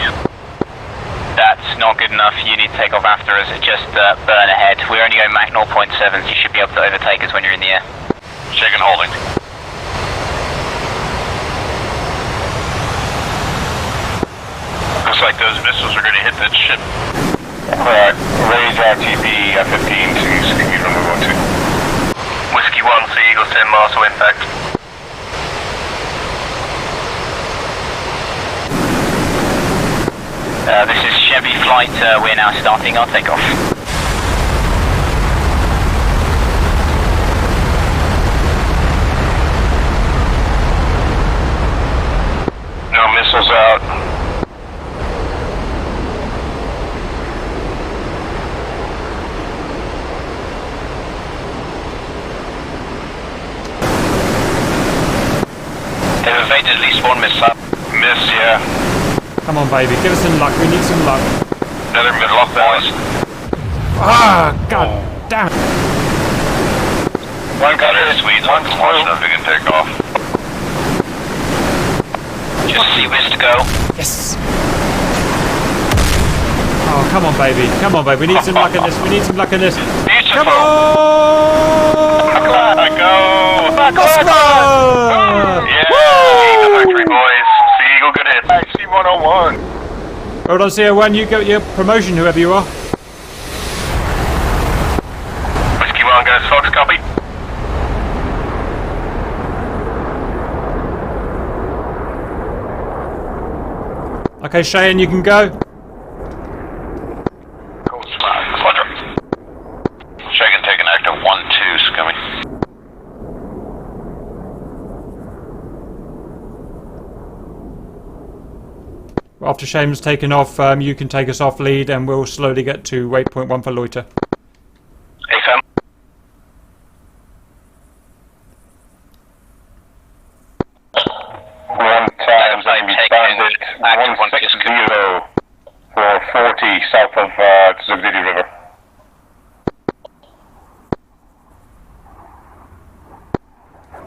That's not good enough. You need to take off after us. Just burn ahead. We're only going Mach 0.7, so you should be able to overtake us when you're in the air. Shagan holding. Looks like those missiles are going to hit that ship. Alright, raise RTB F-15 to Security Runway 12. Whiskey 1, Sea Eagle 10 miles to impact. This is Chevy Flight. We're now starting our takeoff. No missiles out. They've evaded at least one missile. Miss, yeah. Come on, baby, give us some luck. We need some luck. Another middle off boys. Ah, god damn. One got it, Swedes. I'm watching if we can take off. Just see where's to go. Yes. Oh, come on, baby. Come on, baby. We need some luck in this. We need some luck in this. Beautiful. Come on! Let's go! Let's go! Yeah! Eagle factory, boys. Sea Eagle, good hit. C-101. Hold on, CO1. You get your promotion, whoever you are. Whiskey 1 goes Fox, copy. Okay, Cheyenne, you can go. Roger. Shagan taking active 1-2, Scummy. After Shane's taken off, you can take us off lead and we'll slowly get to waypoint 1 for loiter. AFM. One times enemy bandit 160 for 40 south of Zugdidi River.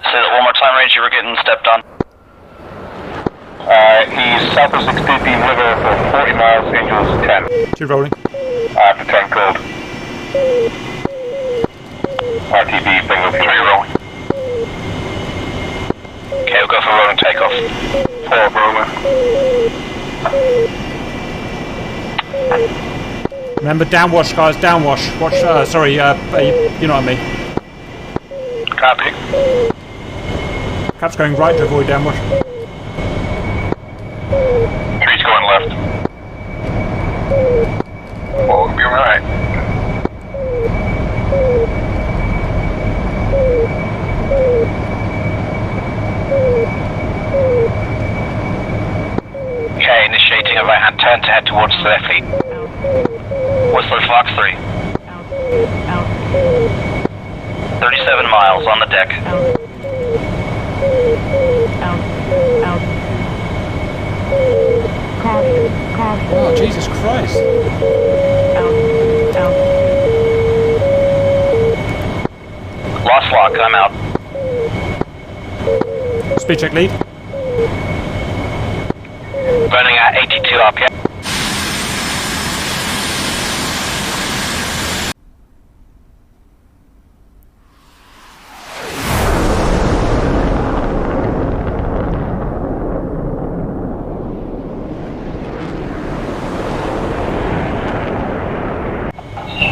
Say that one more time, Rage. You were getting stepped on. He's south of Zugdidi River for 40 miles, Angels 10. 2 rolling. After 10 cold. RTB, bingo, 3 rolling. Okay, we'll go for rolling takeoff. 4 rolling. Remember, downwash, guys, downwash. Watch, sorry, you know what I mean. Copy. Cap's going right to avoid downwash. He's going left. Oh, we'll be alright. Okay, initiating a right-hand turn to head towards their fleet. Whistler Fox 3. 37 miles on the deck. Oh, Jesus Christ. Lost lock, I'm out. Speed check lead. Running at 82 RPM.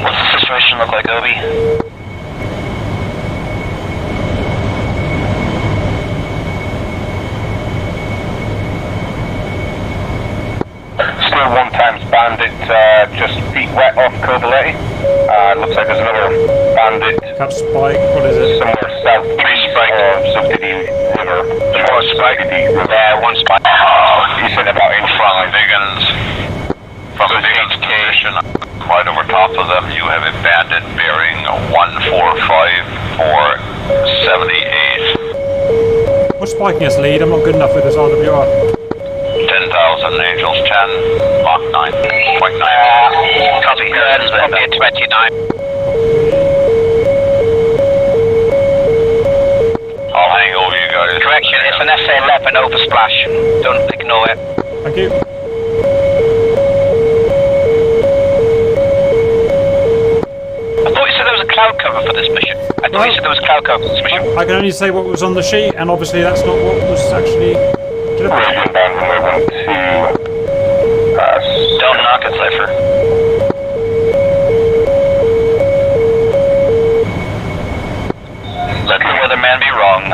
What's the situation look like, Obi? Still 1 times bandit, just feet wet off Cobaleti. Looks like there's another bandit Cap spike, what is it? somewhere southeast spike? Yeah, one spike. You said about in From Biggins, from Biggins position, right over top of them, you have a bandit bearing 145 for 78. What's spiking us, lead? I'm not good enough with this RWR. 10,000 Angels 10, Mach 9.9. Copy, good. Copy at 29. I'll hang over you guys. Correction, it's an SA-11 over splash. Don't ignore it. Thank you. I thought you said there was a cloud cover for this mission. I thought you said there was cloud cover for this mission. I can only say what was on the sheet, and obviously that's not what was actually delivered. Don't knock it, Cypher. Let the weatherman be wrong.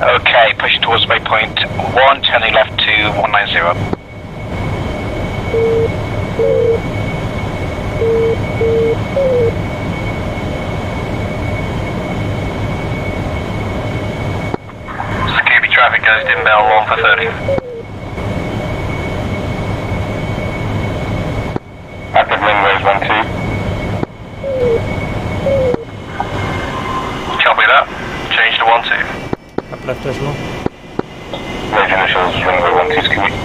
Okay, pushing towards waypoint 1, turning left to 190. Security traffic goes inbound 1 for 30. Active runways 1-2. Copy that. Change to 1-2. Up left as well. Range initials runway 1-2 security.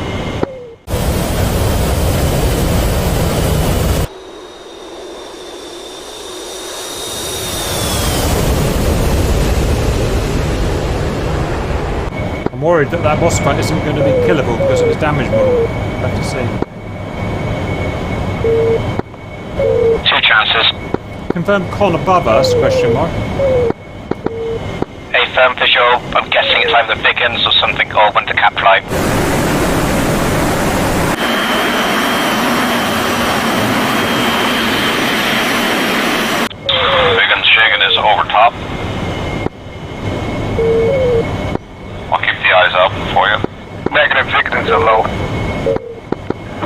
I'm worried that that boss fight isn't going to be killable because of his damage model. We'll have to see. 2 chances. Confirm con above us, question mark. A firm visual. I'm guessing it's either Viggins or something, or when the cap flight. Biggins shaking is over top. I'll keep the eyes out for you. Negative, Viggins are low.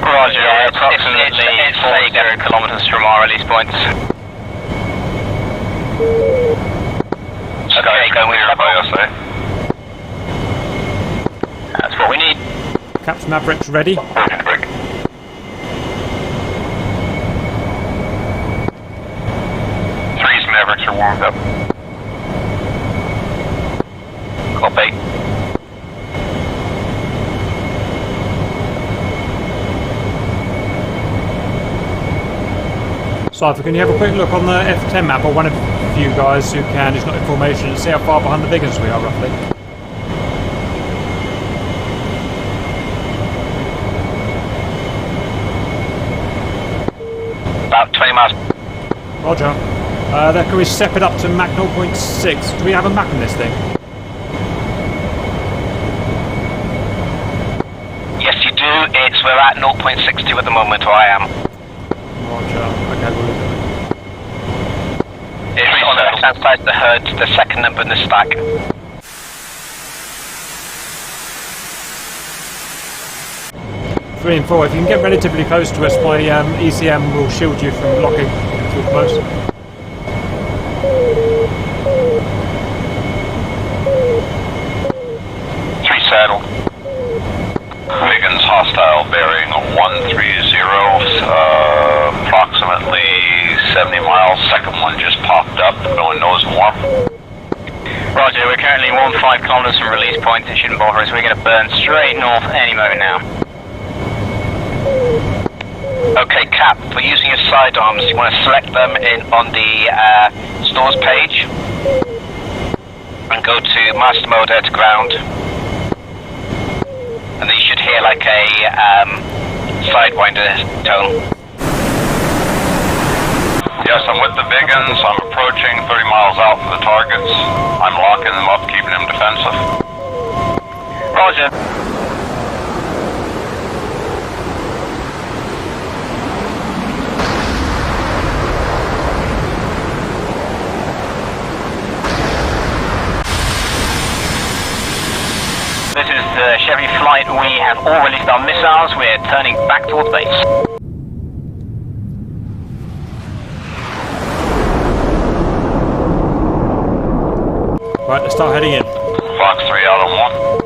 Roger, approximately 40 kilometers from our release points. Okay, going with by us, eh? That's what we need. Caps Mavericks ready. Three's Mavericks are warmed up. Copy. Cypher, can you have a quick look on the F10 map, or one of you guys who can, who's not in formation, and see how far behind the Viggins we are, roughly? About 20 miles. Roger. Then can we step it up to Mach 0.6? Do we have a map in this thing? Yes, you do. We're at 0.62 at the moment, or I am. Roger. Okay, we'll leave it. It's on the left-hand side of the hood, the second number in the stack. Three and four. If you can get relatively close to us, my ECM will shield you from blocking too close. Three saddle. Biggins hostile bearing 130, approximately 70 miles. Second one just popped up. No one knows more. Roger, we're currently 1.5 kilometers from release point. It shouldn't bother us. We're going to burn straight north any moment now. Okay, Cap, for using your sidearms, you want to select them on the stores page and go to master mode air to ground. And then you should hear like a sidewinder tone. Yes, I'm with the Biggins. I'm approaching 30 miles out for the targets. I'm locking them up, keeping them defensive. Roger. This is Chevy Flight. We have all released our missiles. We're turning back towards base. Right, let's start heading in. Fox 3 out on 1.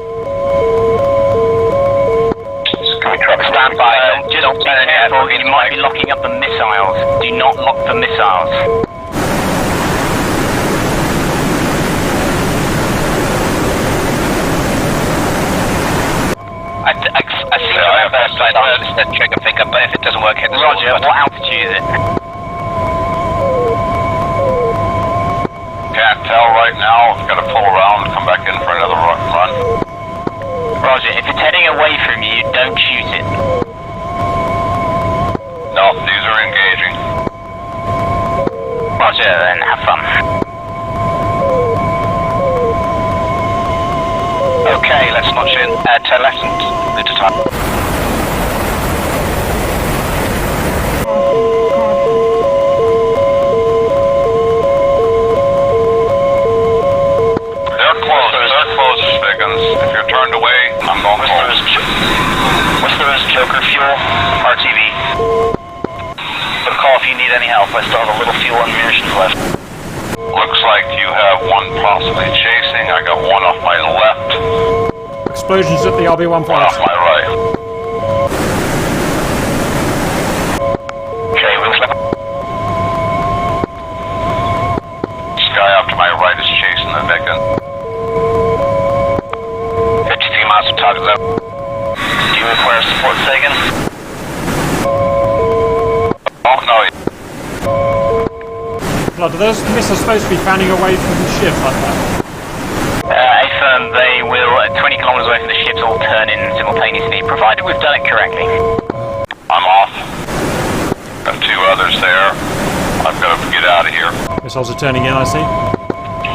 Stand by. Just be careful. You might be locking up the missiles. Do not lock the missiles. I see you have that side. I'll check and pick up, but if it doesn't work, hit the Roger, what altitude is it? Can't tell right now. Got to pull around and come back in for another run. Roger, if it's heading away from you, don't shoot it. No, these are engaging. Roger, then have fun. Okay, let's notch in. Turn left and move to time. They're close, Stiggins. If you're turned away, I'm going close. Whistler is Joker fuel, RTV. But call if you need any help. I still have a little fuel and munitions left. Looks like you have one possibly chasing. I got one off my left. Explosions at the RB-15. One off my right. Okay, Whistler. This guy off to my right is chasing the Viking. 53 miles from target zone. Do you require support, Sagan? Oh, no. Blood, are those missiles supposed to be fanning away from the ship like that? Affirm they will, 20 kilometers away from the ships, all turn in simultaneously, provided we've done it correctly. I'm off. Got two others there. I've got to get out of here. Missiles are turning in, I see.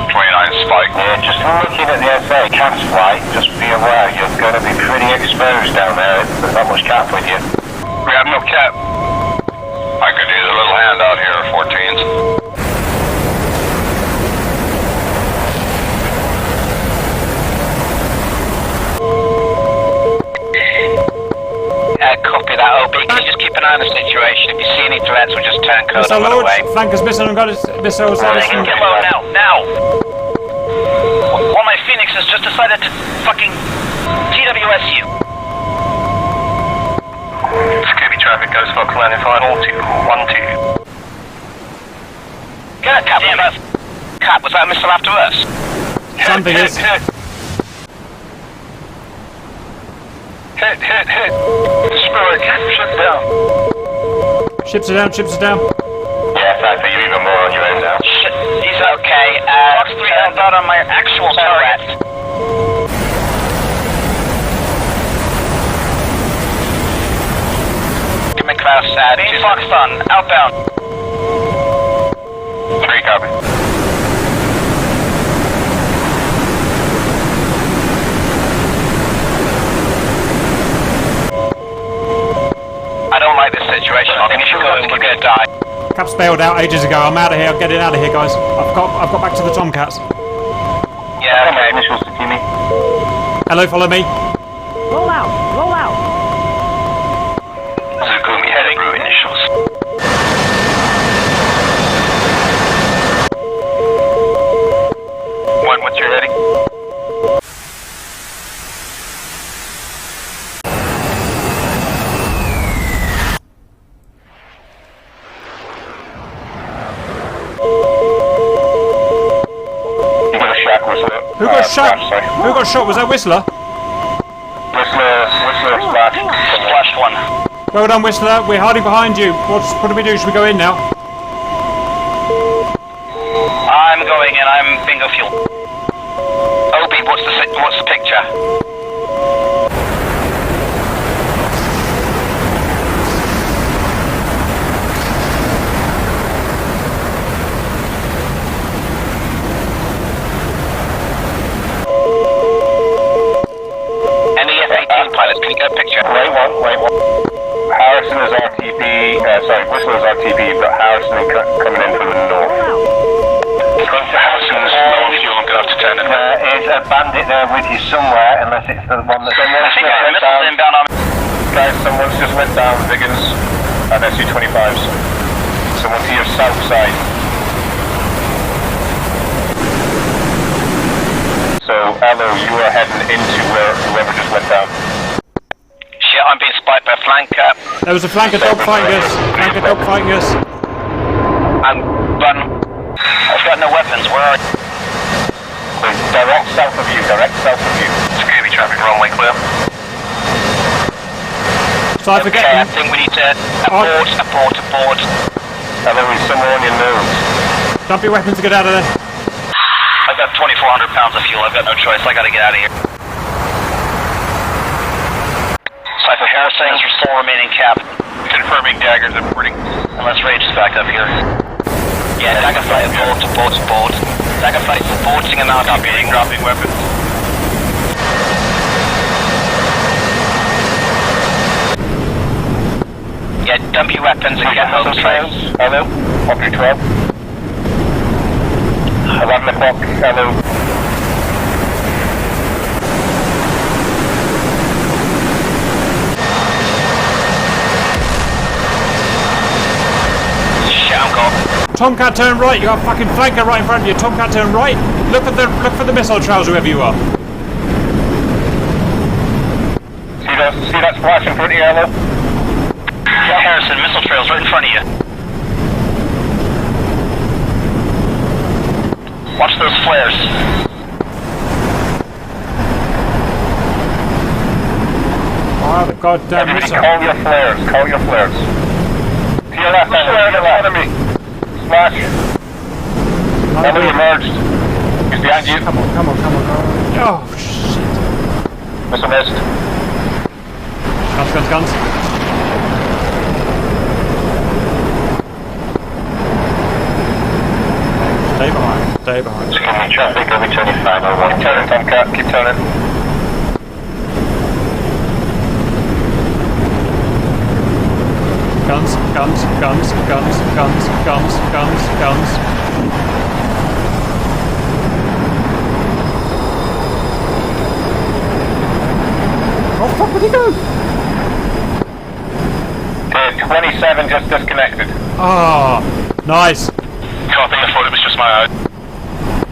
29 Spike. Yeah, just looking at the SA cat's flight, just be aware you're going to be pretty exposed down there. There's not much cap with you. We have no cap. I could use a little hand out here, 14s. Copy that, OB. Can you just keep an eye on the situation? If you see any threats, we'll just turn code and run away. Flankers missile and got his missiles. Get low now! One of my Phoenixes just decided to fucking TWS you. Scooby traffic goes Fox landing final 212. Get it, Cap. Cap, was that a missile after us? Something is. Hit. Spirit, ship down. Ships are down. Yeah, thanks for you even more on your end now. Shit, he's okay. Fox 3 held out on my actual turret. Give me class, Being Fox Sun, outbound. 3 copy. I don't like this situation. I think you should go and we're gonna die. Cap's bailed out ages ago. I'm out of here. I'm getting out of here, guys. I've got back to the Tomcats. Yeah, okay. Initials to Timmy. Hello, follow me. Roll out. Zukumi heading through initials. What's your heading? Who got shot? Who got shot? Was that Whistler? Whistler splashed. Splashed one. Well done, Whistler. We're hiding behind you. What do we do? Should we go in now? I'm going in. I'm bingo fuel. Obi, what's the picture? Any F-18 pilots, can you get a picture? Wait one. Harrison is RTB, Whistler is RTB, but Harrison is coming in from the north. Harrison's low fuel and to 10. Is a bandit there with you somewhere, unless it's the one that... I think I missiles inbound on me. Guys, someone's just went down, Viggins, and SU-25s. Someone to your south side. So, Elo, you are heading into where whoever just went down. Shit, I'm being spiked by a flanker. There was a flanker dog fighting us. Flanker dog fighting us. I'm run. I've got no weapons. Where are you? Direct south of you. Direct south of you. Scooby traffic, runway clear. So I forget. Okay, I think we need to abort. Elo, is somewhere on your nose. Dump your weapons to get out of there. I've got 2,400 pounds of fuel. I've got no choice. I gotta get out of here. Cypher Harrison's still remaining cap. Confirming daggers and boarding. Unless Rage is back up here. Yeah, dagger fight, abort. Dagger fight, aborting and now dropping weapons. Yeah, dump your weapons and get home trains. Hello, Opry 12. 11 o'clock, hello. Tomcat, turn right. You got a fucking flanker right in front of you. Tomcat, turn right. Look for the missile trails, whoever you are. See that splash in front of you, Elo? Yeah, Harrison, missile trails right in front of you. Watch those flares. Oh, the goddamn missile. Call your flares. To your left, enemy. Smash. Enemy emerged. He's behind you. Come on. Oh, shit. Missile missed. Guns. Stay behind. Coming traffic, over 2501. Keep turning, Tomcat, keep turning. Guns. Oh fuck, where'd he go? 27 just disconnected. Ah, nice. Copy, I thought it was just my own.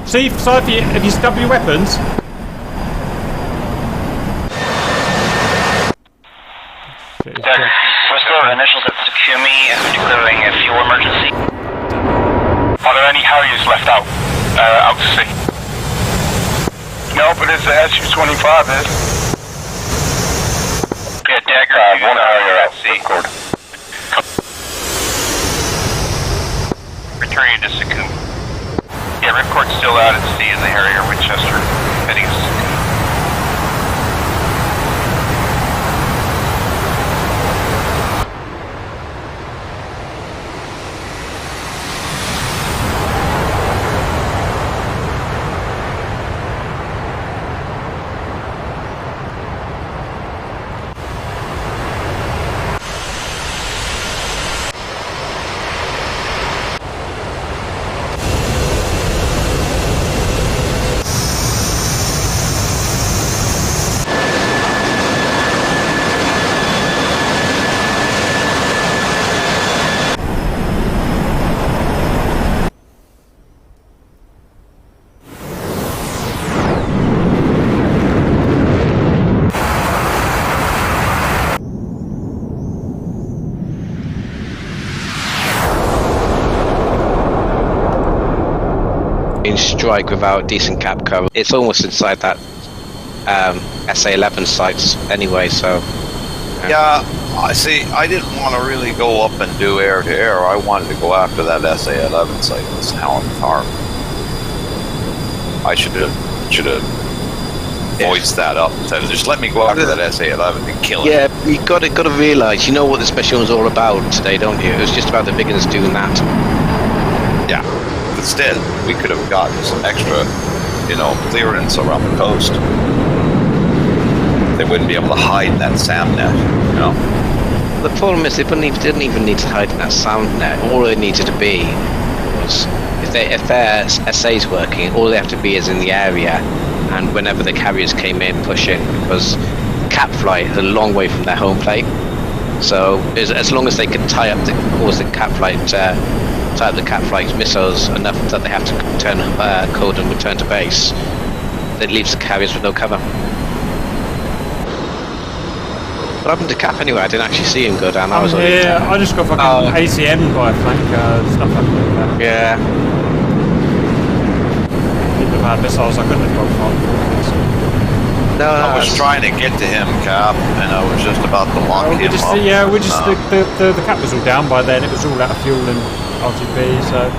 See, so if you stub your weapons. Restore initials at Takumi, declaring a fuel emergency. Are there any Harriers left out to sea? No, but it's the SU-25 is. Yeah, Dagger, one Harrier at sea. Returning to Takumi. Yeah, Ripcord's still out at sea in the Harrier Winchester, heading to Takumi. in strike without decent cap cover. It's almost inside that SA-11 sites anyway, so... Yeah, I see. I didn't want to really go up and do air-to-air. I wanted to go after that SA-11 site. That's how I'm armed. I should have voiced that up instead of just let me go after that SA-11 and kill it. Yeah, you got to realise, you know what the special was all about today, don't you? It was just about the Viggins doing that. Yeah, but still, we could have gotten some extra, clearance around the coast. They wouldn't be able to hide in that SAM net, The problem is they didn't even need to hide in that SAM net. All it needed to be was if their SA's working, all they have to be is in the area, and whenever the carriers came in, push in, because cap flight is a long way from their home plate. So as long as they can cause the cap flight missiles enough that they have to turn code and return to base, it leaves the carriers with no cover. What happened to Cap anyway? I didn't actually see him go down. I was I just got fucking ACM by a flank. Stuff like that. Yeah. People have had missiles. I couldn't have got far. No, I was trying to get to him, Cap, and I was just about to lock him up. Yeah, the Cap was all down by then. It was all out of fuel and RTB, so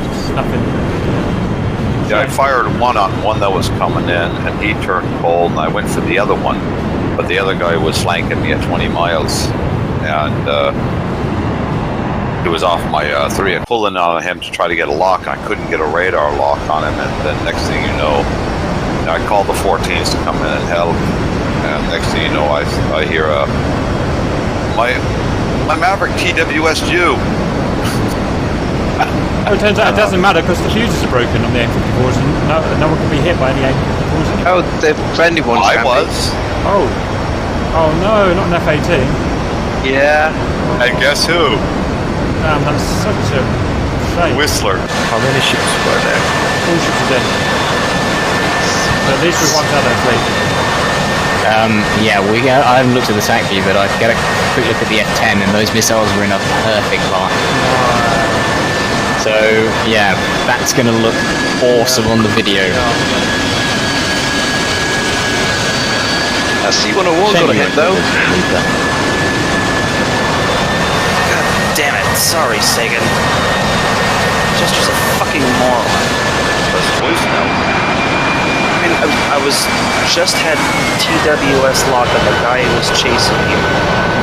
just nothing. Yeah, I fired one on one that was coming in, and he turned cold, and I went for the other one, but the other guy was flanking me at 20 miles, and it was off my 3. I pulled in on him to try to get a lock, and I couldn't get a radar lock on him, and then next thing you know, I called the 14s to come in and help, and next thing you know, I hear my Maverick TWSU. Well, it turns out it doesn't matter because the fuses are broken on the A54s and no one can be hit by any A54s. Oh, the friendly ones. I was. Oh no, not an F-18. Yeah. And guess who? Damn, that's such a shame. Whistler. How many ships were there? All ships are dead. So at least we wiped out their fleet. Yeah, I haven't looked at the Tacview, but I got a quick look at the F-10, and those missiles were in a perfect line. So yeah, that's going to look awesome on the video. C-101 got a hit though. God damn it! Sorry, Sagan. Jester's a fucking moron. That's voice now. I mean, I was just had TWS locked on the guy who was chasing me.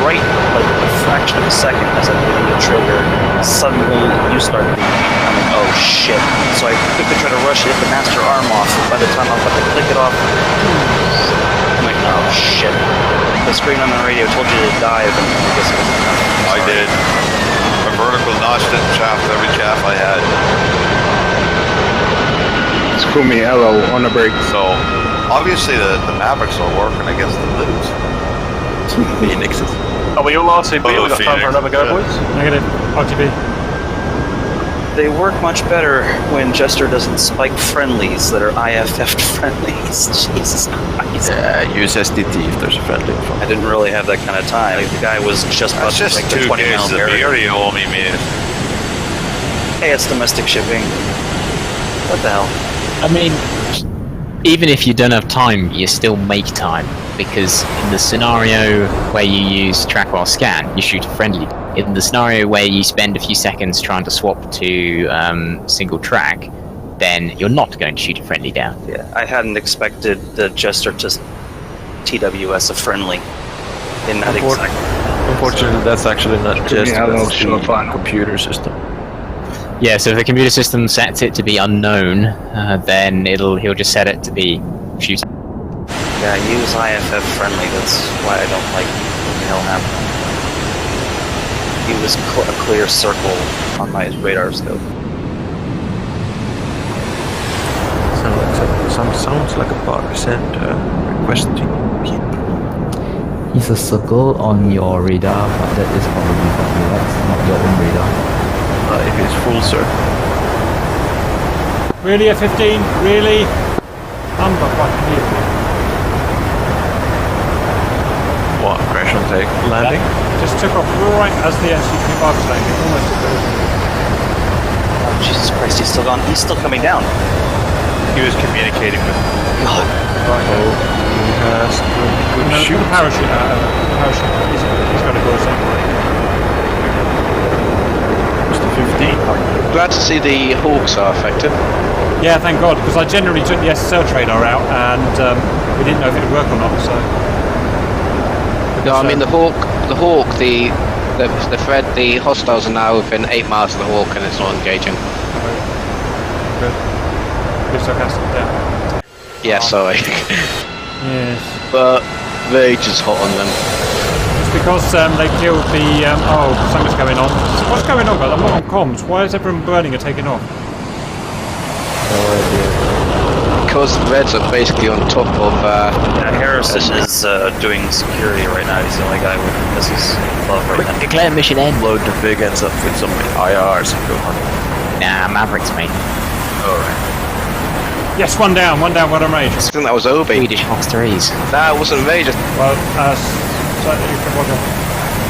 Right, like a fraction of a second as I'm hitting the trigger, suddenly you start beeping. I'm like, oh shit. So I quickly try to rush it, hit the master arm off, and by the time I'm about to click it off, I'm like, oh shit. The screen on the radio told you to dive, and I guess it wasn't enough. I did. My vertical notched it and chaffed every chaff I had. Screw me, hello, on a break. So, obviously the Mavericks are working against the Blues. Phoenixes. Are we all RTB? We got time for another go, boys? Negative. RTB. They work much better when Jester doesn't spike friendlies that are IFF friendlies. Jesus Christ. Yeah, use SDT if there's a friendly. I didn't really have that kind of time. Like, the guy was just about to break the 20 mile barrier. You owe me, man. Hey, it's domestic shipping. What the hell? I mean, even if you don't have time, you still make time, because in the scenario where you use track while scan, you shoot a friendly. In the scenario where you spend a few seconds trying to swap to single track, then you're not going to shoot a friendly down. Yeah, I hadn't expected the Jester to TWS a friendly in that exact. Unfortunately, that's actually not just a computer system. Yeah, so if the computer system sets it to be unknown, then he'll just set it to be shooting. Yeah, use IFF friendly. That's why I don't like what the hell happened. He was a clear circle on my radar scope. Sounds like a bug. Send requesting PIP. It's a circle on your radar, but that is probably for you. That's not your own radar. If it's full circle. Really, F-15? Really? I'm not fucking here. What? Crash on take? Landing? Just took off right as the SCP-5 was landing. Almost took it. Oh, Jesus Christ, he's still gone. He's still coming down. He was communicating with God. Right. Oh, he has to shoot. The parachute. He's got to go somewhere. 15. Glad to see the Hawks are effective. Yeah, thank God, because I generally took the SSL radar out and we didn't know if it would work or not. So. No, I mean the Hawk, the Fred, the hostiles are now within 8 miles of the Hawk, and it's not engaging. Good. Good sarcastic there. Yeah, sorry. Yes. But they just hot on them. Because they killed the... something's going on. What's going on, guys? I'm not on comms. Why is everyone burning and taking off? because the Reds are basically on top of. Yeah, Harrison is doing security right now. He's the only guy with missiles above right now. Declare mission end. Load the big ends up with some IRs and go on. Nah, Mavericks, mate. Alright. Yes, one down, one down, one on rage. I think that was Obi. Swedish Fox 3s. Nah, it wasn't rage. Well,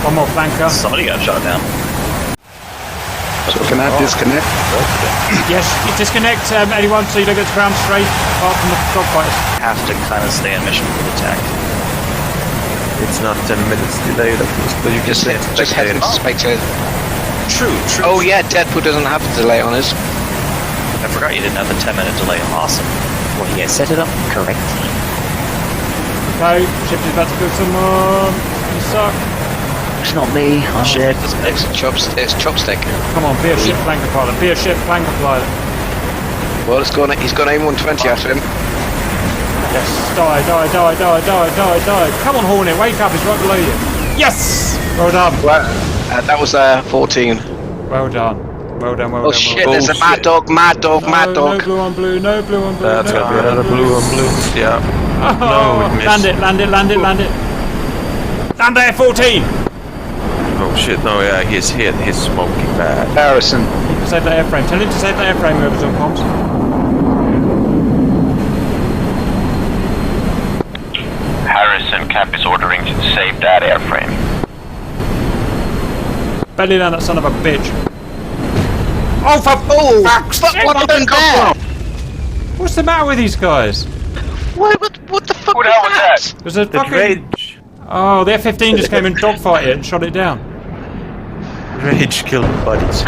one more flanker. Somebody got shot down. So can I disconnect? Yes, you disconnect anyone so you don't get to ground straight apart from the dogfighters. Have to kind of stay on mission for the attack. It's not 10 minutes delayed, of course, but you can Just say head into spectator. True. Oh yeah, Deadpool doesn't have a delay on his. I forgot you didn't have the 10-minute delay. Awesome. Well, yeah, set it up correctly. Okay, ship is about to build some you suck. It's not me. I'm dead. It's chopstick. Come on, be a ship flanker pilot. Be a ship flanker pilot. Well, he's got A120 after him. Yes, die. Come on, Hornet, wake up, he's right below you. Yes! Well done. That was 14. Well done. Oh shit, there's a mad dog. No blue on blue. That's gonna be another blue on blue. Yeah. Oh, No, we missed. land it. Land there, 14. Oh shit, no, yeah, he's hit. He's smoking bad. Harrison. Save the airframe. Tell him to save the airframe, whoever's on comms. Harrison, Cap is ordering to save that airframe. Belly down that son of a bitch. Oh, fuck! What happened there? What's the matter with these guys? What the fuck Who the hell was that? There's a fucking... Rage. Oh, the F-15 just came and dogfighted it and shot it down. Rage killed buddies.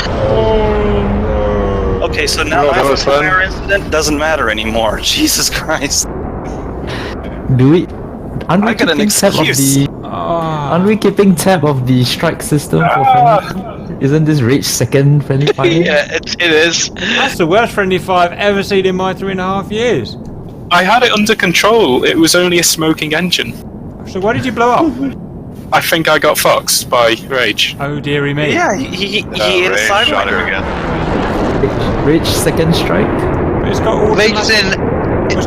Okay, so now after the fire incident doesn't matter anymore. Jesus Christ. Do we? Aren't we I got an keeping tab of excuse. the? Aren't we keeping tab of the strike system for friendly? Isn't this Rage second friendly fire? Yeah, it is. That's the worst friendly fire I've ever seen in my 3.5 years. I had it under control. It was only a smoking engine. So why did you blow up? I think I got foxed by Rage. Oh dearie me. Yeah, he hit a sidewinder again. Rage second strike. It's got all Rage is in.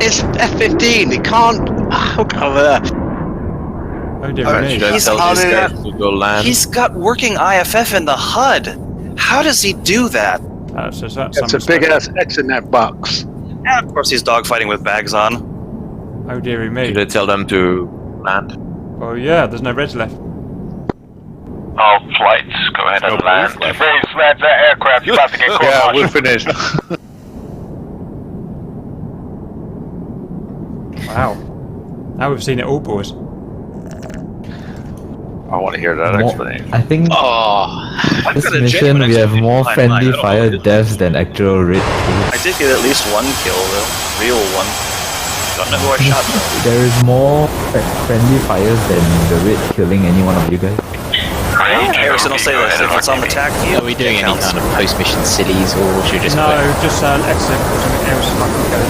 It's F-15. It can't. Oh god. Oh dear me. He's got working IFF in the HUD. How does he do that? That's a big ass X in that box. And of course he's dogfighting with bags on. Oh dearie me. Should I tell them to land? Oh yeah, there's no reds left. All flights, go ahead and land. Raise that aircraft, you're about to get caught. Yeah, we're finished. Wow. Now we've seen it all, boys. I want to hear that explanation. I think this mission we have more friendly fire deaths than actual raid kills. I did get at least one kill though. Real one. Don't know who I shot though. There is more friendly fires than the raid killing any one of you guys. Harrison will say this, if it's on the Tacview, Are we doing any kind of post-mission cities, or should we just No, just exit. Harrison fucking go.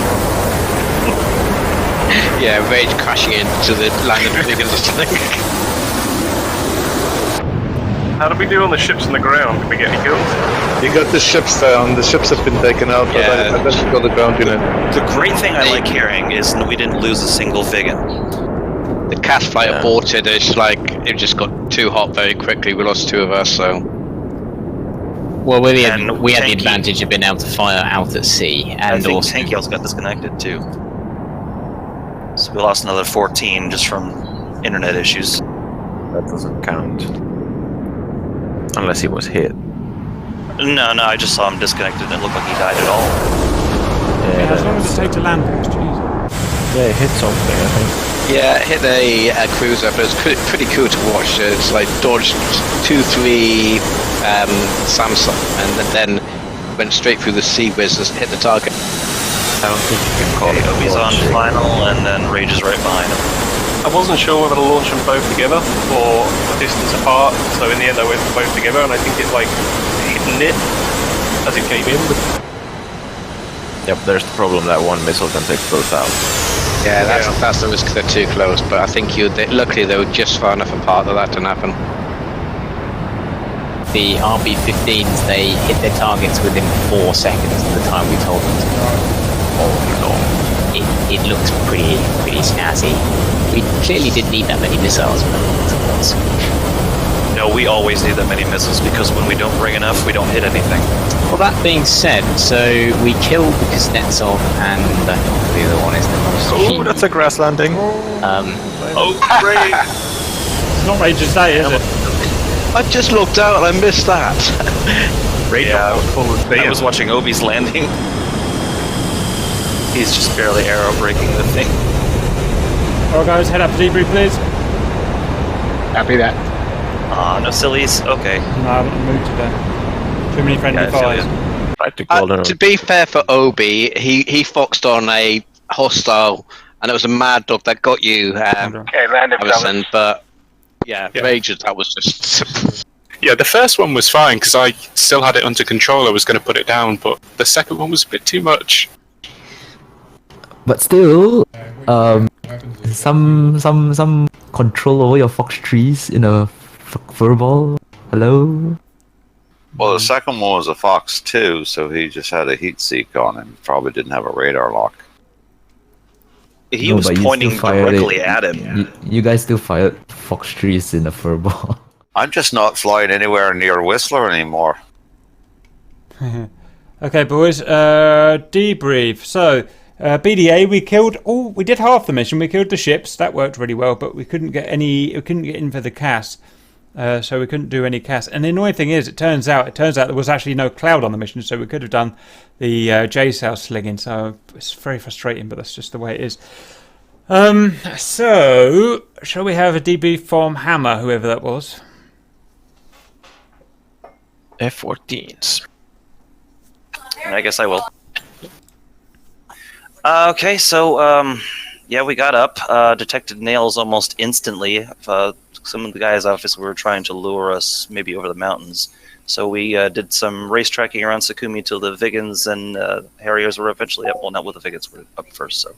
Yeah, Rage crashing into the line of vehicles or something. How did we do on the ships on the ground? Did we get any kills? You got the ships down. The ships have been taken out, but I haven't got the ground unit. The great thing I like hearing is we didn't lose a single Vigan. The cast flight aborted. It's like it just got too hot very quickly. We lost 2 of us, so. Well, we had the advantage of being able to fire out at sea, and I think also Tanky also got disconnected too. So we lost another 14 just from internet issues. That doesn't count. Unless he was hit. No, I just saw him disconnected and it looked like he died at all. Yeah, as long as it takes to land, boys, jeez. Yeah, it hit something, I think. Yeah, it hit a cruiser, but it's pretty cool to watch. It's like dodged 2-3 Samsung and then went straight through the sea whiz and hit the target. I don't think you can call it. Obi's on final and then Rage is right behind him. I wasn't sure whether to launch them both together or a distance apart, so in the end I went for both together, and I think it like hidden it as it came in. Yep, there's the problem that one missile can take both out. Yeah, that's the risk. They're too close, but I think luckily they were just far enough apart that didn't happen. the RB-15s, they hit their targets within 4 seconds of the time we told them to. Oh no. it looks pretty snazzy. We clearly didn't need that many missiles. No, we always need that many missiles because when we don't bring enough, we don't hit anything. Well, that being said, so we killed the Kuznetsov and I don't know what the other one is. Oh, that's a grass landing. Rage! It's not Rage's Day, is it? I just looked out and I missed that. Yeah, I was watching Obi's landing. He's just barely arrow breaking the thing. Alright guys, head up to debrief please. Happy that. Ah, no sillies. Okay. No, I haven't moved today. Too many friendly fires. To be fair for Obi, he foxed on a hostile, and it was a mad dog that got you, Okay, landed. Harrison, but yeah, Rage, that was just... Yeah, the first one was fine because I still had it under control. I was going to put it down, but the second one was a bit too much. But still, some control over your fox trees in a furball. Hello. Well, the second one was a Fox 2, so he just had a heat seek on him. Probably didn't have a radar lock. He was pointing directly at him. You guys still fired fox trees in a furball. I'm just not flying anywhere near Whistler anymore. Okay, boys. Debrief. So, BDA, we killed. Oh, we did half the mission. We killed the ships. That worked really well, but we couldn't get any. We couldn't get in for the CAS. So we couldn't do any CAS. And the annoying thing is, it turns out there was actually no cloud on the mission, so we could have done the J-cell slinging. So it's very frustrating, but that's just the way it is. So shall we have a debrief from Hammer, whoever that was? F-14s. I guess I will. Okay, so yeah, we got up, detected nails almost instantly. Some of the guys obviously were trying to lure us maybe over the mountains. So we did some race tracking around Sakumi till the Vigans and Harriers were eventually up. Well, not with the Vigans were up first, so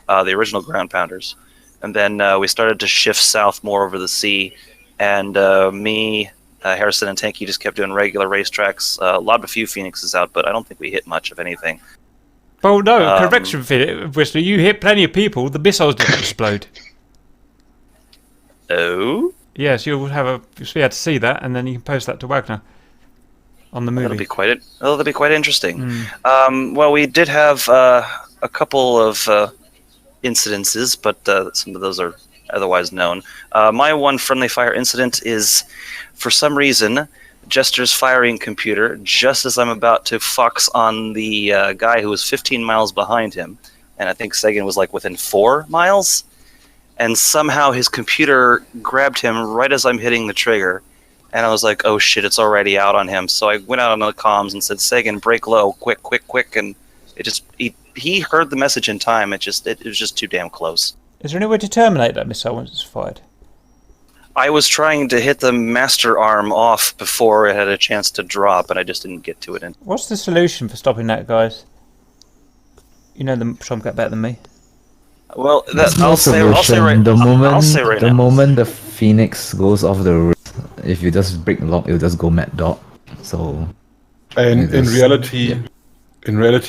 the original ground pounders. And then we started to shift south more over the sea. And me, Harrison, and Tanky just kept doing regular race tracks. A few Phoenixes out, but I don't think we hit much of anything. Oh no, correction, Whistler. You hit plenty of people. The missiles didn't explode. Oh? Yes, you'll have be able to see that, and then you can post that to Wagner on the movie. That'll be quite interesting. Well, we did have a couple of incidences, but some of those are otherwise known. My one friendly fire incident is, for some reason, Jester's firing computer, just as I'm about to fox on the guy who was 15 miles behind him, and I think Sagan was like within 4 miles, and somehow his computer grabbed him right as I'm hitting the trigger, and I was like, oh shit, it's already out on him. So I went out on the comms and said, Sagan, break low, quick, and it just, he heard the message in time. It was just too damn close. Is there any way to terminate that missile once it's fired? I was trying to hit the master arm off before it had a chance to drop, and I just didn't get to it. What's the solution for stopping that, guys? You know them Trump better than me. Well, I'll say right now. The moment the Phoenix goes off the roof, if you just break lock, it'll just go mad dog. So, in reality,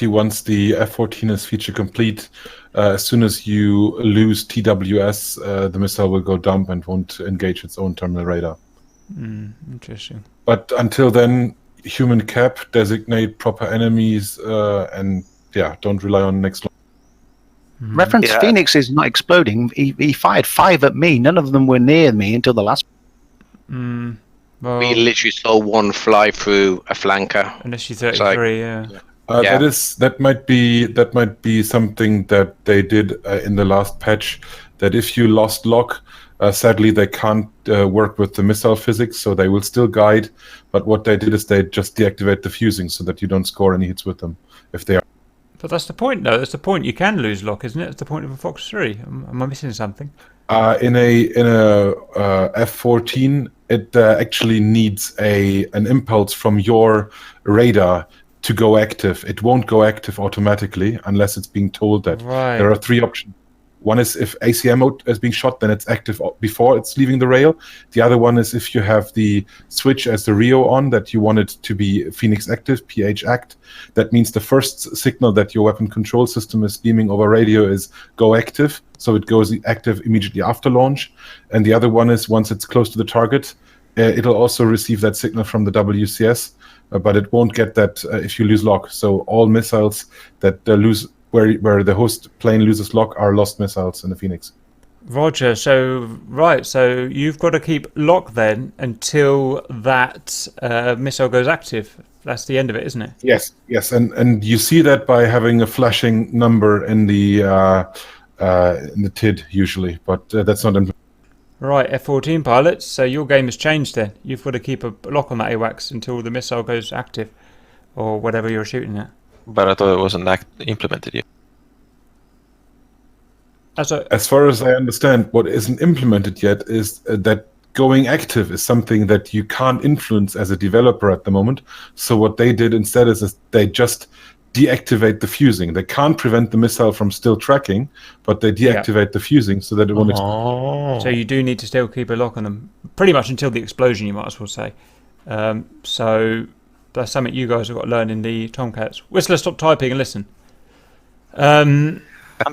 once the F-14 is feature complete, as soon as you lose TWS, the missile will go dump and won't engage its own terminal radar. Interesting. But until then, human cap, designate proper enemies, and yeah, don't rely on next. Reference Phoenix is not exploding. He fired 5 at me. None of them were near me until the last. We literally saw one fly through a flanker. Unless you 33, yeah. That might be something that they did in the last patch. That if you lost lock, sadly they can't work with the missile physics, so they will still guide. But what they did is they just deactivate the fusing so that you don't score any hits with them if they are. But that's the point, though. That's the point. You can lose lock, isn't it? That's the point of a Fox 3. Am I missing something? In a F-14, it actually needs an impulse from your radar to go active. It won't go active automatically unless it's being told that. Right. There are 3 options. One is if ACM is being shot, then it's active before it's leaving the rail. The other one is if you have the switch as the Rio on, that you want it to be Phoenix active, PH act. That means the first signal that your weapon control system is beaming over radio is go active, so it goes active immediately after launch. And the other one is once it's close to the target, it'll also receive that signal from the WCS, but it won't get that if you lose lock. So all missiles that lose where the host plane loses lock are lost missiles in the Phoenix. Roger. So you've got to keep lock then until that missile goes active. That's the end of it, isn't it? Yes, and you see that by having a flashing number in the TID usually, but that's not. Right, F-14 pilots. So your game has changed then. You've got to keep a lock on that AWACS until the missile goes active, or whatever you're shooting at. But I thought it wasn't implemented yet. As far as I understand, what isn't implemented yet is that going active is something that you can't influence as a developer at the moment. So what they did instead is they just deactivate the fusing. They can't prevent the missile from still tracking, but they deactivate the fusing so that it won't explode. So you do need to still keep a lock on them, pretty much until the explosion, you might as well say. So that's something you guys have got to learn in the Tomcats. Whistler, stop typing and listen. I'm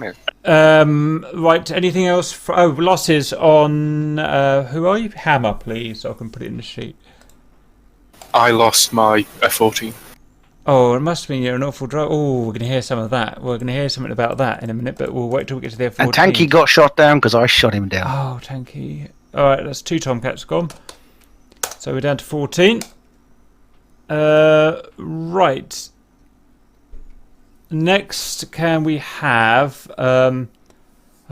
here. Right, anything else? Losses on... who are you? Hammer, please, so I can put it in the sheet. I lost my F-14. Oh, it must mean you're an awful driver. Oh, we're going to hear some of that. We're going to hear something about that in a minute, but we'll wait till we get to the F-14. And Tanky got shot down because I shot him down. Oh, Tanky. All right, that's 2 Tomcats gone. So we're down to 14. Right. Next, can we have... so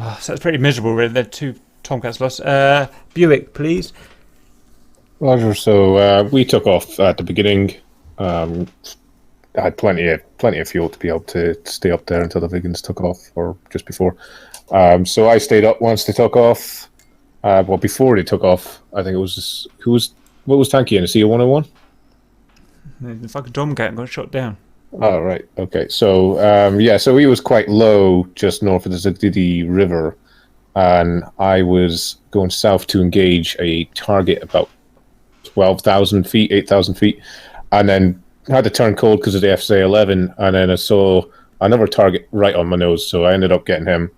it's pretty miserable, really. There are 2 Tomcats lost. Buick, please. Roger. So we took off at the beginning. I had plenty of fuel to be able to stay up there until the Vigans took off, or just before. So I stayed up once they took off. Well, before they took off, I think it was what was Tanky in? A CO-101? The fucking Tomcat got shot down. Oh, right. Okay. So, so he was quite low just north of the Zadidi River, and I was going south to engage a target about 12,000 feet, 8,000 feet, and then had to turn cold because of the FSA-11, and then I saw another target right on my nose, so I ended up getting him,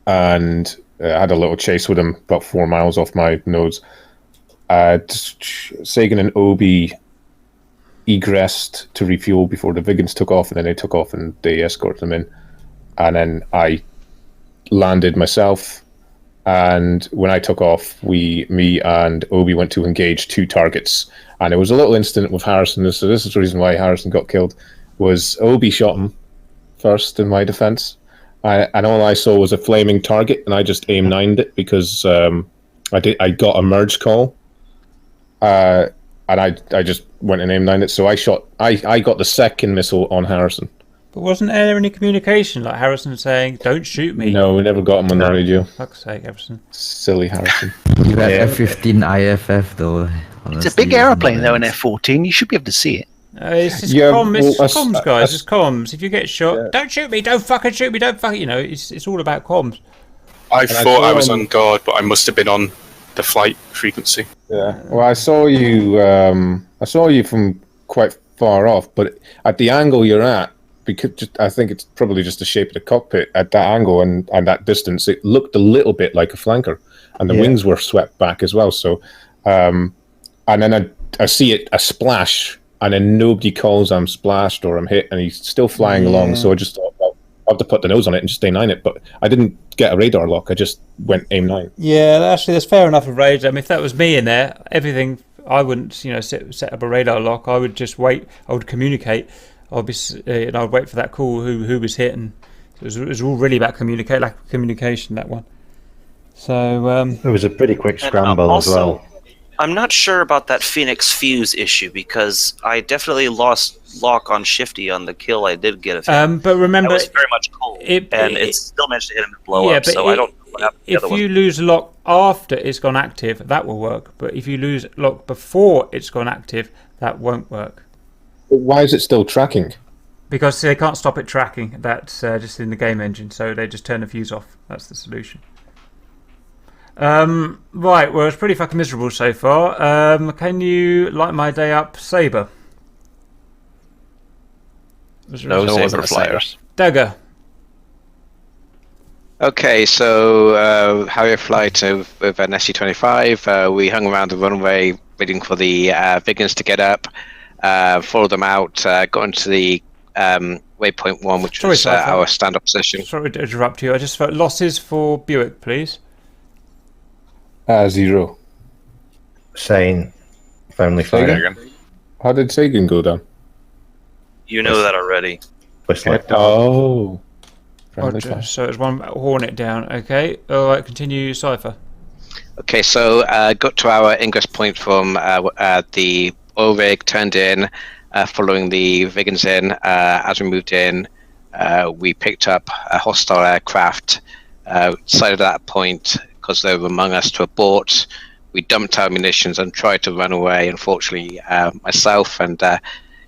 and I had a little chase with him about 4 miles off my nose. Sagan and Obi egressed to refuel before the Vigans took off, and then they took off and they escorted them in, and then I landed myself, and when I took off, me and Obi went to engage 2 targets, and there was a little incident with Harrison. So this is the reason why Harrison got killed, was Obi shot him first in my defense, and all I saw was a flaming target, and I just aim-9'd it because I got a merge call, and I just went and aim-9'd it. So I got the second missile on Harrison. But wasn't there any communication, like Harrison saying, "Don't shoot me"? No, we never got him on the radio. Fuck's sake, Harrison. Silly Harrison. You had F-15 IFF though. It's a big aeroplane though, an F-14. You should be able to see it. It's just comms, guys. It's comms. If you get shot, don't shoot me. Don't fucking shoot me. Don't fucking. It's all about comms. I thought I was on guard, but I must have been on the flight frequency. Yeah. Well, I saw you. I saw you from quite far off, but at the angle you're at, because I think it's probably just the shape of the cockpit at that angle and that distance, it looked a little bit like a flanker, and the wings were swept back as well. So, and then I see a splash, and then nobody calls I'm splashed or I'm hit, and he's still flying along. So I just thought, well, I'll have to put the nose on it and just aim-9 it. But I didn't get a radar lock. I just went aim-9. Yeah, actually, that's fair enough of radar. I mean, if that was me in there, everything, I wouldn't, set up a radar lock. I would just wait. I would communicate. And I'd wait for that call. Who was hit, and it was all really about lack of communication. That one. So it was a pretty quick scramble as well. I'm not sure about that Phoenix fuse issue because I definitely lost lock on Shifty on the kill I did get. But remember, it was very much cold, and it still managed to hit him and blow up. So I don't know what happened to the other If you lose lock after it's gone active, that will work. But if you lose lock before it's gone active, that won't work. But why is it still tracking? Because they can't stop it tracking. That's just in the game engine, so they just turn the fuse off. That's the solution. Right, well, it's pretty fucking miserable so far. Can you light my day up, Saber? No Saber flyers. Dagger. Okay, so Harrier flight with an SC-25. We hung around the runway waiting for the Vigans to get up, followed them out, got into the waypoint 1, which was our stand-up position. Sorry to interrupt you. I just thought losses for Buick, please. 0. Sane. Family fire. How did Sagan go down? You know that already. Oh. Roger. So it's one Hornet down. Okay. All right. Continue, Cypher. Okay, so got to our ingress point from the oil rig, turned in, following the Vigans in. As we moved in, we picked up a hostile aircraft. Decided at that point, because they were among us, to abort. We dumped our munitions and tried to run away. Unfortunately, myself and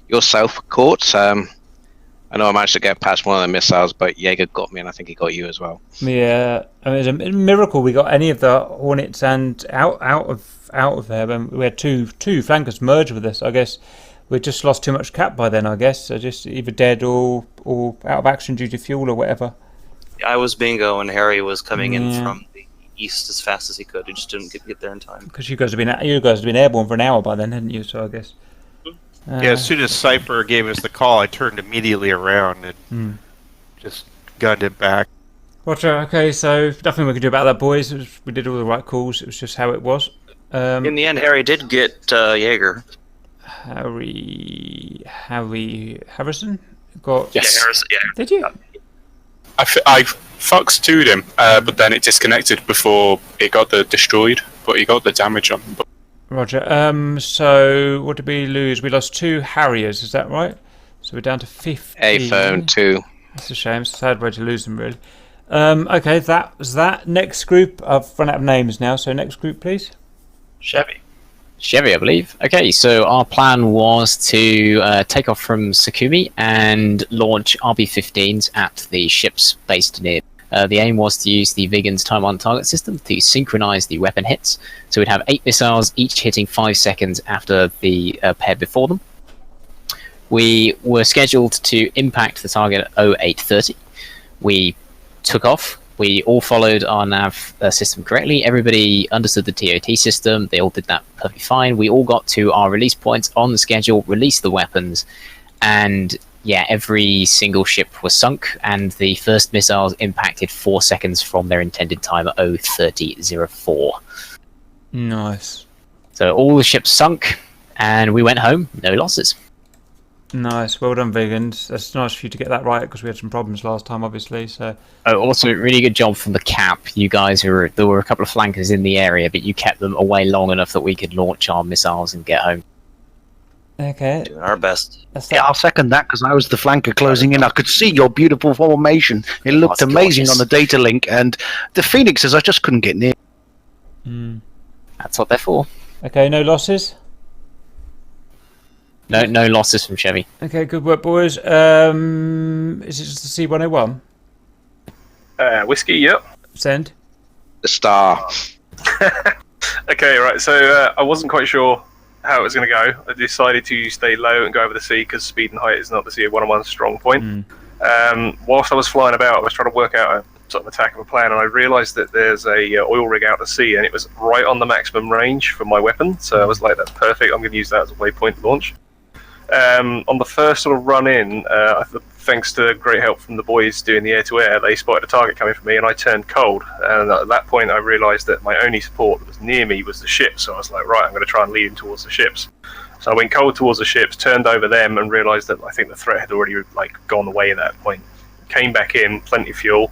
yourself were caught. I know I managed to get past one of the missiles, but Jaeger got me, and I think he got you as well. Yeah, I mean, it's a miracle we got any of the Hornets and out of there. We had two flankers merge with us. I guess we just lost too much cap by then. I guess so, just either dead or out of action due to fuel or whatever. I was bingo, and Harry was coming in from the east as fast as he could. He just didn't get there in time. Because you guys have been airborne for an hour by then, hadn't you? So I guess. Yeah, as soon as Cypher gave us the call, I turned immediately around and just gunned it back. Roger. Okay, so nothing we could do about that, boys. We did all the right calls. It was just how it was. In the end, Harry did get Jaeger. Harrison got. Yes. Yeah, Harrison. Yeah. Did you? I Fox 2'd him, but then it disconnected before it got destroyed. But he got the damage on him. Roger. So what did we lose? We lost 2 Harriers. Is that right? So we're down to 50. A phone 2. That's a shame. It's a sad way to lose them, really. Okay, that was that. Next group. I've run out of names now. So next group, please. Chevy, I believe. Okay, so our plan was to take off from Sakumi and launch RB-15s at the ships based near. The aim was to use the Vigans time on target system to synchronize the weapon hits. So we'd have 8 missiles, each hitting 5 seconds after the pair before them. We were scheduled to impact the target at 0830. We took off. We all followed our nav system correctly. Everybody understood the TOT system. They all did that perfectly fine. We all got to our release points on the schedule, released the weapons, and yeah, every single ship was sunk, and the first missiles impacted 4 seconds from their intended time at 0304. Nice. So all the ships sunk, and we went home. No losses. Nice. Well done, Vigans. That's nice for you to get that right, because we had some problems last time, obviously. So. Oh, also, really good job from the cap. You guys, there were a couple of flankers in the area, but you kept them away long enough that we could launch our missiles and get home. Okay. Doing our best. Yeah, I'll second that, because I was the flanker closing in. I could see your beautiful formation. It looked amazing on the data link, and the Phoenixes, I just couldn't get near. That's what they're for. Okay, no losses? No losses from Chevy. Okay, good work, boys. Is it just the C-101? Whiskey, yep. Send. The Star. Okay, right, so I wasn't quite sure how it was going to go. I decided to stay low and go over the sea because speed and height is not the C-101's strong point. Whilst I was flying about, I was trying to work out a sort of attack of a plan, and I realised that there's a oil rig out to sea, and it was right on the maximum range for my weapon, so I was like, that's perfect, I'm going to use that as a waypoint launch. On the first sort of run in, thanks to great help from the boys doing the air-to-air, they spotted a target coming for me, and I turned cold. And at that point, I realised that my only support that was near me was the ship. So I was like, right, I'm going to try and lead him towards the ships. So I went cold towards the ships, turned over them, and realised that I think the threat had already gone away at that point. Came back in, plenty of fuel,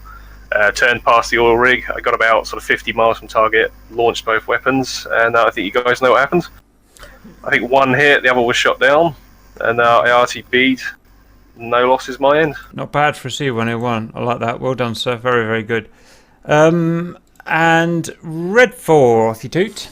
turned past the oil rig. I got about sort of 50 miles from target, launched both weapons, and I think you guys know what happened. I think one hit, the other was shot down. And I RTB'd. No losses my end. Not bad for a C-101. I like that. Well done, sir. Very, very good. And Red 4, off you toot.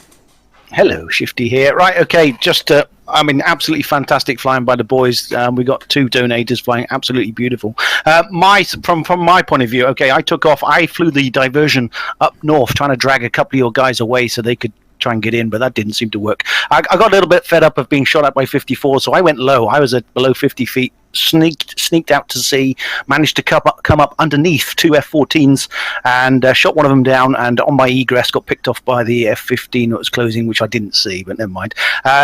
Hello, Shifty here. Right, okay, just, absolutely fantastic flying by the boys. We got 2 donators flying, absolutely beautiful. From my point of view, okay, I took off, I flew the diversion up north, trying to drag a couple of your guys away so they could try and get in, but that didn't seem to work. I got a little bit fed up of being shot at by 54, so I went low. I was at below 50 feet, sneaked out to sea, managed to come up underneath 2 F-14s and shot one of them down, and on my egress got picked off by the F-15 that was closing, which I didn't see, but never mind.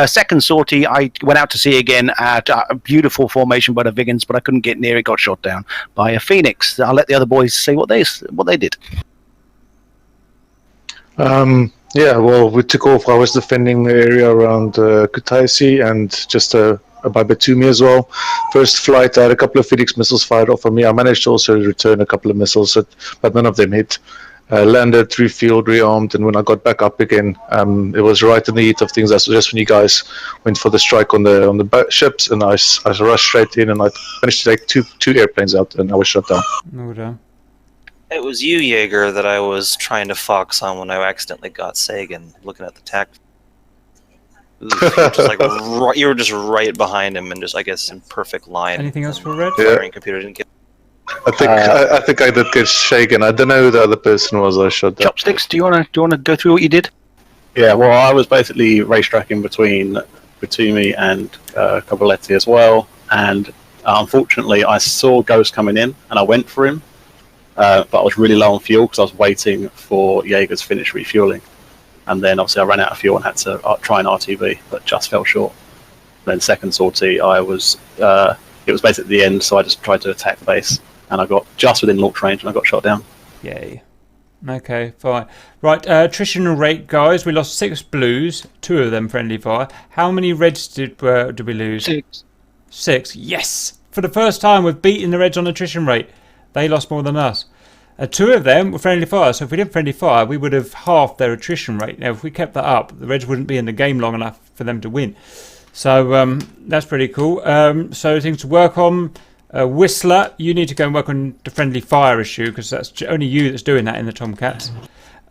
Second sortie, I went out to sea again at a beautiful formation by the Vigans, but I couldn't get near it, got shot down by a Phoenix. I'll let the other boys say what they did. Yeah, well, we took off. I was defending the area around Kutaisi and just by Batumi as well. First flight, I had a couple of Phoenix missiles fired off of me. I managed to also return a couple of missiles, but none of them hit. Landed, refueled, rearmed, and when I got back up again, it was right in the heat of things. That's just when you guys went for the strike on the ships, and I rushed straight in, and I managed to take two airplanes out, and I was shot down. No doubt. It was you, Jaeger, that I was trying to fox on when I accidentally got Sagan looking at the tac. You were just right behind him and just, I guess, in perfect line. Anything else for Red? Firing computer didn't get. I think I did get Sagan. I don't know who the other person was I shot down. Chopsticks, do you want to go through what you did? Yeah, well, I was basically racetracking between Batumi and Cavaletti as well, and unfortunately I saw Ghost coming in and I went for him. But I was really low on fuel because I was waiting for Jaeger's finish refueling. And then obviously I ran out of fuel and had to try an RTV, but just fell short. Then second sortie, it was basically the end, so I just tried to attack the base. And I got just within launch range and I got shot down. Yay. Okay, fine. Right, attrition rate, guys. We lost 6 blues, 2 of them friendly fire. How many reds did we lose? 6. Yes! For the first time we've beaten the reds on attrition rate. They lost more than us. 2 of them were friendly fire, so if we did friendly fire, we would have halved their attrition rate. Now, if we kept that up, the Reds wouldn't be in the game long enough for them to win. So that's pretty cool. So things to work on. Whistler, you need to go and work on the friendly fire issue, because that's only you that's doing that in the Tomcats.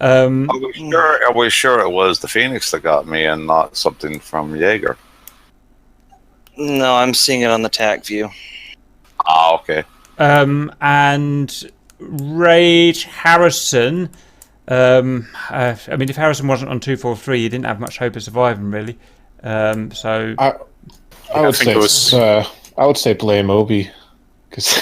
Are we sure it was the Phoenix that got me and not something from Jaeger? No, I'm seeing it on the Tacview. Ah, okay. And Rage Harrison. I mean, if Harrison wasn't on 243, he didn't have much hope of surviving, really. So I would say I would say blame Obi, because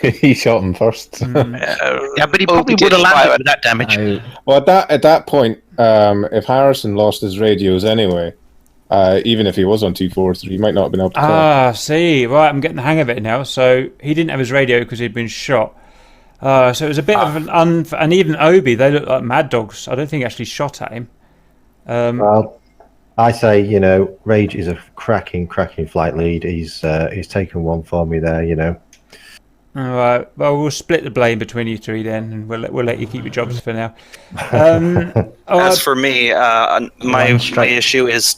he shot him first. Yeah, but he probably would have landed with that damage. Well, at that point, if Harrison lost his radios anyway. Even if he was on 243, he might not have been able to tell. See, right, I'm getting the hang of it now. So he didn't have his radio because he'd been shot. So it was a bit of an and even Obi, they look like mad dogs. I don't think he actually shot at him. Well, I say, Rage is a cracking flight lead. He's taken one for me there, All right. Well, we'll split the blame between you 3 then, and we'll let you keep your jobs for now. As for me, my issue is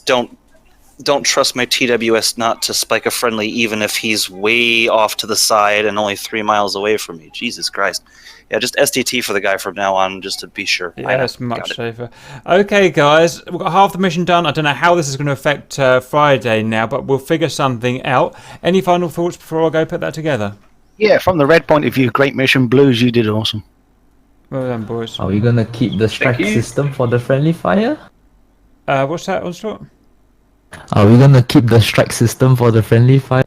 don't trust my TWS not to spike a friendly, even if he's way off to the side and only 3 miles away from me. Jesus Christ. Yeah, just STT for the guy from now on, just to be sure. Yeah, that's much safer. Okay, guys, we've got half the mission done. I don't know how this is going to affect Friday now, but we'll figure something out. Any final thoughts before I go put that together? Yeah, from the red point of view, great mission. Blues, you did awesome. Well done, boys. Are we going to keep the strike system for the friendly fire? What's that, Onslaught? Are we going to keep the strike system for the friendly fire?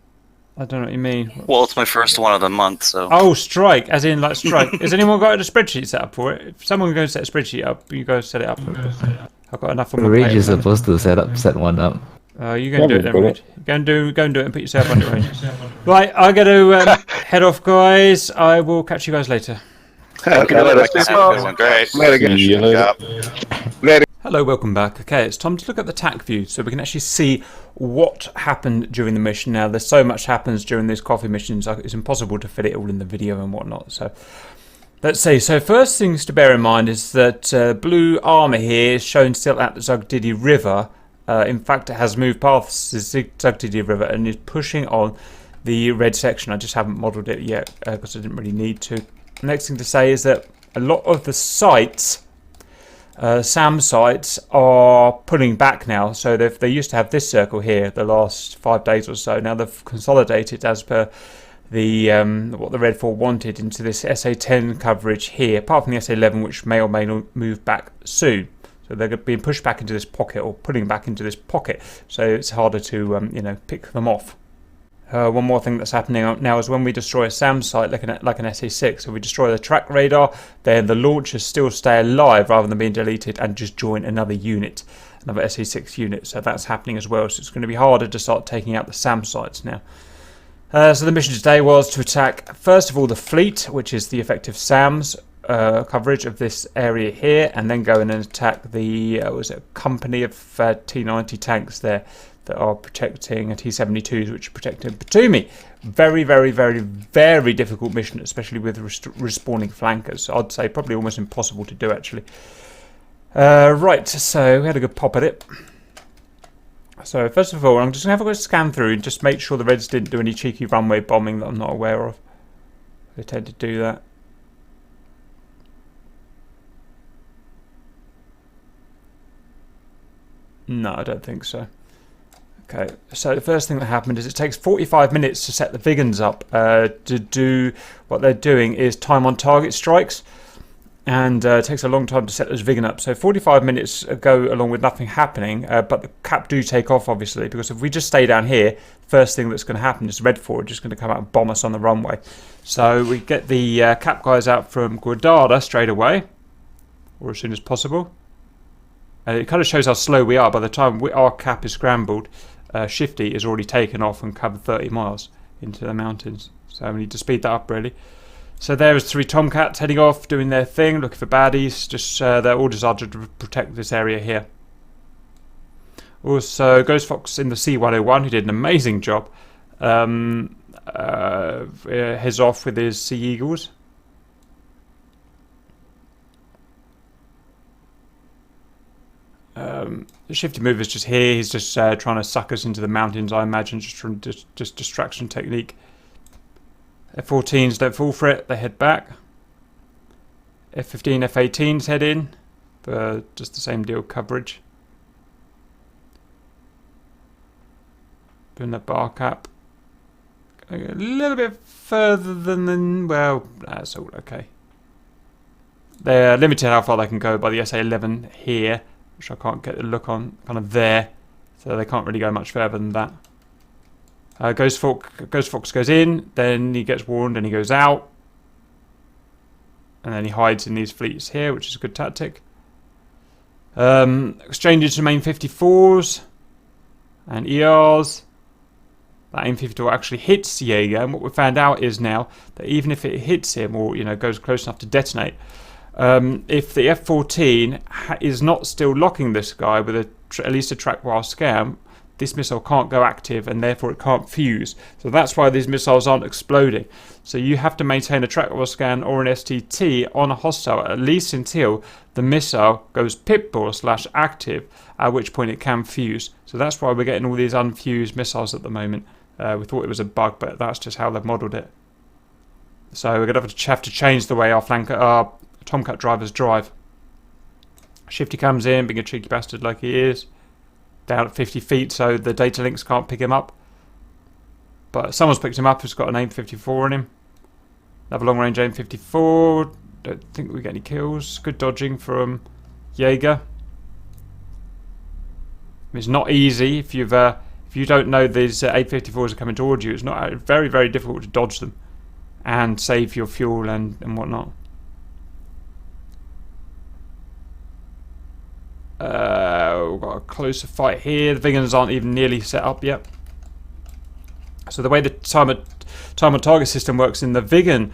I don't know what you mean. Well, it's my first one of the month, so... Oh, strike, as in like strike. Has anyone got a spreadsheet set up for it? If someone goes set a spreadsheet up, you go set it up. I've got enough on my Rage is supposed to set one up. You go and do it then, Rage. Go and do it and put yourself on it, Rage. Right, I got to head off, guys. I will catch you guys later. Hello, welcome back. Okay, it's time to look at the Tacview so we can actually see what happened during the mission. Now, there's so much happens during these coffee missions, it's impossible to fit it all in the video and whatnot. So, let's see. So, first things to bear in mind is that blue armour here is shown still at the Zugdidi River. In fact, it has moved past the Zugdidi River and is pushing on the red section. I just haven't modelled it yet because I didn't really need to. The next thing to say is that a lot of the sites SAM sites are pulling back now. So they used to have this circle here the last 5 days or so. Now they've consolidated as per the what the Red 4 wanted into this SA10 coverage here, apart from the SA11, which may or may not move back soon. So they're being pushed back into this pocket, or pulling back into this pocket. So it's harder to you know, pick them off. One more thing that's happening now is when we destroy a SAM site like an SA6, so we destroy the track radar, then the launchers still stay alive rather than being deleted and just join another unit, another SA6 unit. So that's happening as well. So it's going to be harder to start taking out the SAM sites now. So the mission today was to attack, first of all, the fleet, which is the effective SAMs coverage of this area here, and then go in and attack the company of T90 tanks there that are protecting T72s, which are protecting Batumi. Very, very, very, very difficult mission, especially with respawning flankers. So I'd say probably almost impossible to do, actually. Right, so we had a good pop at it. So first of all, I'm just going to have a scan through and just make sure the Reds didn't do any cheeky runway bombing that I'm not aware of. They tend to do that. No, I don't think so. Okay, so the first thing that happened is it takes 45 minutes to set the Vigans up to do what they're doing is time on target strikes, and it takes a long time to set those Vigan up. So 45 minutes go along with nothing happening, but the cap do take off, obviously, because if we just stay down here, first thing that's going to happen is Red 4 are just going to come out and bomb us on the runway. So we get the cap guys out from Guadada straight away, or as soon as possible. It kind of shows how slow we are. By the time our cap is scrambled, Shifty is already taken off and covered 30 miles into the mountains. So we need to speed that up, really. So there is 3 Tomcats heading off, doing their thing, looking for baddies. Just their orders are to protect this area here. Also, Ghost Fox in the C101, who did an amazing job, heads off with his Sea Eagles. The Shifty Mover is just here. He's just trying to suck us into the mountains, I imagine, just distraction technique. F-14s don't fall for it. They head back. F-15, F-18s head in for just the same deal, coverage. Doing the bar cap. Going a little bit further than well, that's all okay. They're limited how far they can go by the SA-11 here, which I can't get the look on, kind of there, so they can't really go much further than that. Ghost Fox goes in, then he gets warned and he goes out, and then he hides in these fleets here, which is a good tactic. Exchanges to main 54s and ERs. That AIM-52 actually hits Jaeger, and what we found out is now that even if it hits him, or goes close enough to detonate, if the F-14 is not still locking this guy with at least a track while scan, this missile can't go active and therefore it can't fuse. So that's why these missiles aren't exploding. So you have to maintain a track while scan or an STT on a hostile at least until the missile goes pip-ball / active, at which point it can fuse. So that's why we're getting all these unfused missiles at the moment. We thought it was a bug, but that's just how they've modelled it. So we're going to have to change the way our Tomcat drivers drive. Shifty comes in, being a cheeky bastard like he is, down at 50 feet, so the data links can't pick him up. But someone's picked him up who's got an AIM-54 on him. Another long-range AIM-54. Don't think we get any kills. Good dodging from Jaeger. It's not easy if you don't know these AIM-54s are coming towards you. It's not very, very difficult to dodge them and save your fuel and whatnot. We've got a closer fight here. The Vigans aren't even nearly set up yet. So the way the time on target system works in the Vigan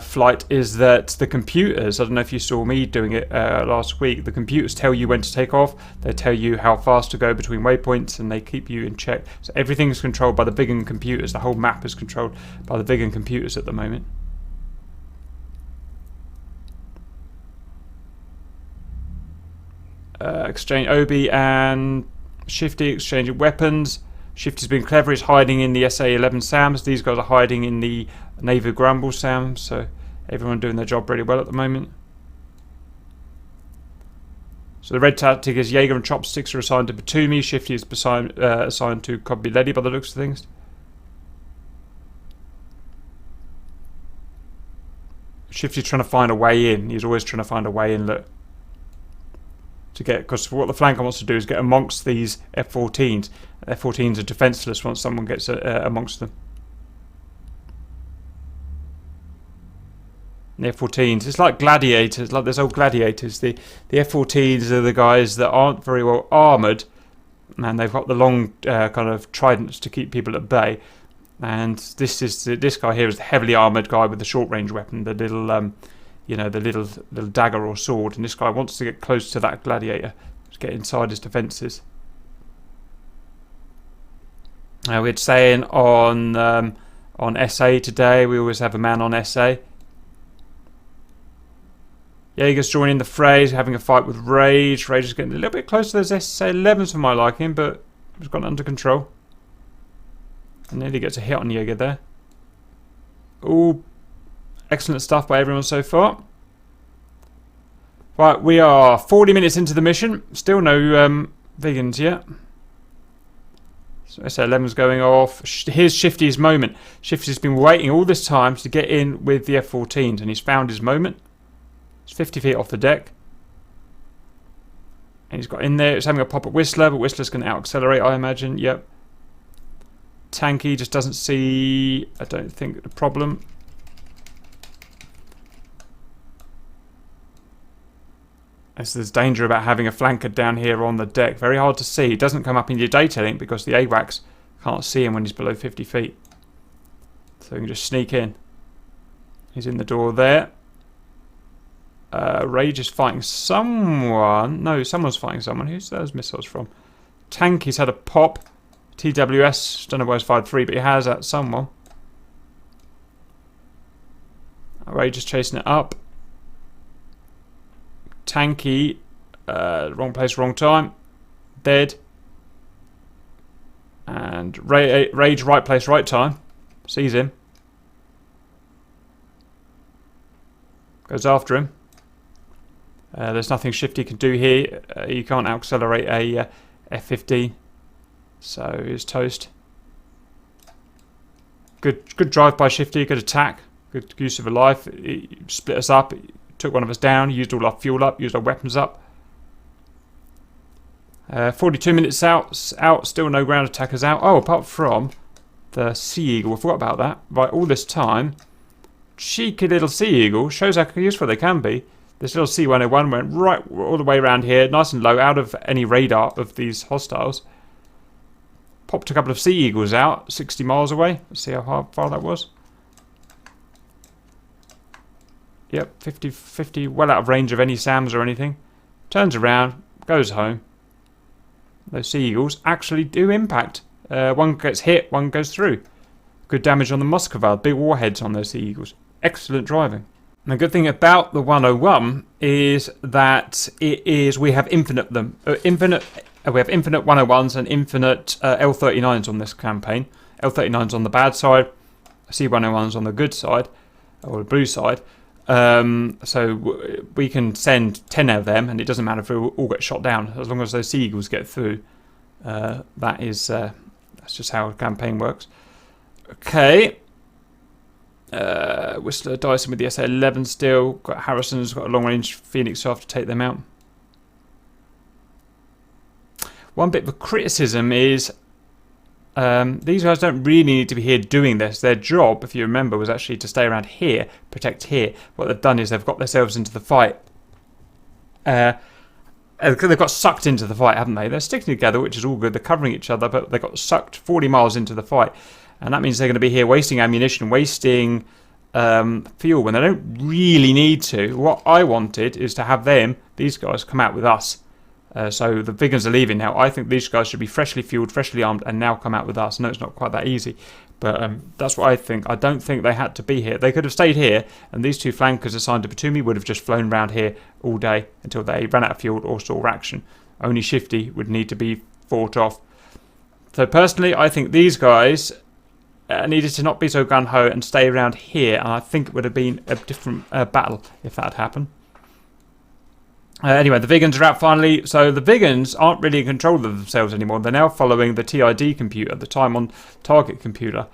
flight is that the computers, I don't know if you saw me doing it last week, the computers tell you when to take off, they tell you how fast to go between waypoints, and they keep you in check. So everything is controlled by the Vigan computers. The whole map is controlled by the Vigan computers at the moment. Exchange Obi and Shifty exchanging weapons. Shifty's been clever, he's hiding in the SA-11 SAMs. These guys are hiding in the Naval Grumble SAMs, so everyone doing their job really well at the moment. So the red tactic is Jaeger and Chopsticks are assigned to Batumi. Shifty is assigned to Kobiledi by the looks of things. Shifty's trying to find a way in. He's always trying to find a way in, look. To get, because what the flanker wants to do is get amongst these F-14s. F-14s are defenseless once someone gets amongst them. And the F-14s, it's like gladiators, like there's old gladiators. The F-14s are the guys that aren't very well armoured, and they've got the long kind of tridents to keep people at bay. And this guy here is the heavily armoured guy with the short range weapon, the little you know, the little dagger or sword, and this guy wants to get close to that gladiator to get inside his defences. We're saying on SA today, we always have a man on SA. Jaeger's joining the fray, he's having a fight with Rage. Rage is getting a little bit close to those SA-11s for my liking, but he's got it under control. And nearly gets a hit on Jaeger there. Ooh. Excellent stuff by everyone so far. Right, we are 40 minutes into the mission. Still no vegans yet. So SA-11's going off. Here's Shifty's moment. Shifty's been waiting all this time to get in with the F-14s, and he's found his moment. He's 50 feet off the deck. And he's got in there. He's having a pop at Whistler, but Whistler's going to out-accelerate, I imagine. Yep. Tanky just doesn't see, I don't think, the problem. There's danger about having a flanker down here on the deck. Very hard to see. He doesn't come up in your data link because the AWACS can't see him when he's below 50 feet. So you can just sneak in. He's in the door there. Rage is fighting someone. No, someone's fighting someone. Who's those missiles from? Tanky's had a pop. TWS, don't know why he's fired 3, but he has at someone. Rage is chasing it up. Tanky, wrong place, wrong time. Dead. And Rage, right place, right time. Sees him. Goes after him. There's nothing Shifty can do here. You can't accelerate a F-15. So he's toast. Good drive by Shifty, good attack. Good use of a life. He split us up. Took one of us down, used all our fuel up, used our weapons up. 42 minutes out, still no ground attackers out. Oh, apart from the Sea Eagle, I forgot about that. Right, all this time, cheeky little Sea Eagle, shows how useful they can be. This little C-101 went right all the way around here, nice and low, out of any radar of these hostiles. Popped a couple of Sea Eagles out, 60 miles away. Let's see how far that was. Yep, 50, well out of range of any SAMs or anything. Turns around, goes home. Those Sea Eagles actually do impact. One gets hit, one goes through. Good damage on the Muscovile, big warheads on those Sea Eagles. Excellent driving. And the good thing about the 101 is that we have infinite them. We have infinite 101s and infinite L39s on this campaign. L39s on the bad side, C101s on the good side, or the blue side. So we can send 10 of them, and it doesn't matter if we all get shot down, as long as those Sea Eagles get through. That's just how a campaign works. Okay. Whistler Dyson with the SA-11 still. Got Harrison's got a long-range Phoenix, so I have to take them out. One bit of criticism is these guys don't really need to be here doing this. Their job, if you remember, was actually to stay around here, protect here. What they've done is they've got themselves into the fight. They've got sucked into the fight, haven't they? They're sticking together, which is all good. They're covering each other, but they got sucked 40 miles into the fight. And that means they're going to be here wasting ammunition, wasting fuel when they don't really need to. What I wanted is to have these guys, come out with us. So the Vigans are leaving now. I think these guys should be freshly fueled, freshly armed, and now come out with us. I know it's not quite that easy, but that's what I think. I don't think they had to be here. They could have stayed here, and these two flankers assigned to Batumi would have just flown around here all day until they ran out of fuel or saw action. Only Shifty would need to be fought off. So personally, I think these guys needed to not be so gung-ho and stay around here, and I think it would have been a different battle if that had happened. Anyway, the Vigans are out finally. So the Vigans aren't really in control of themselves anymore. They're now following the TID computer, the time on target computer.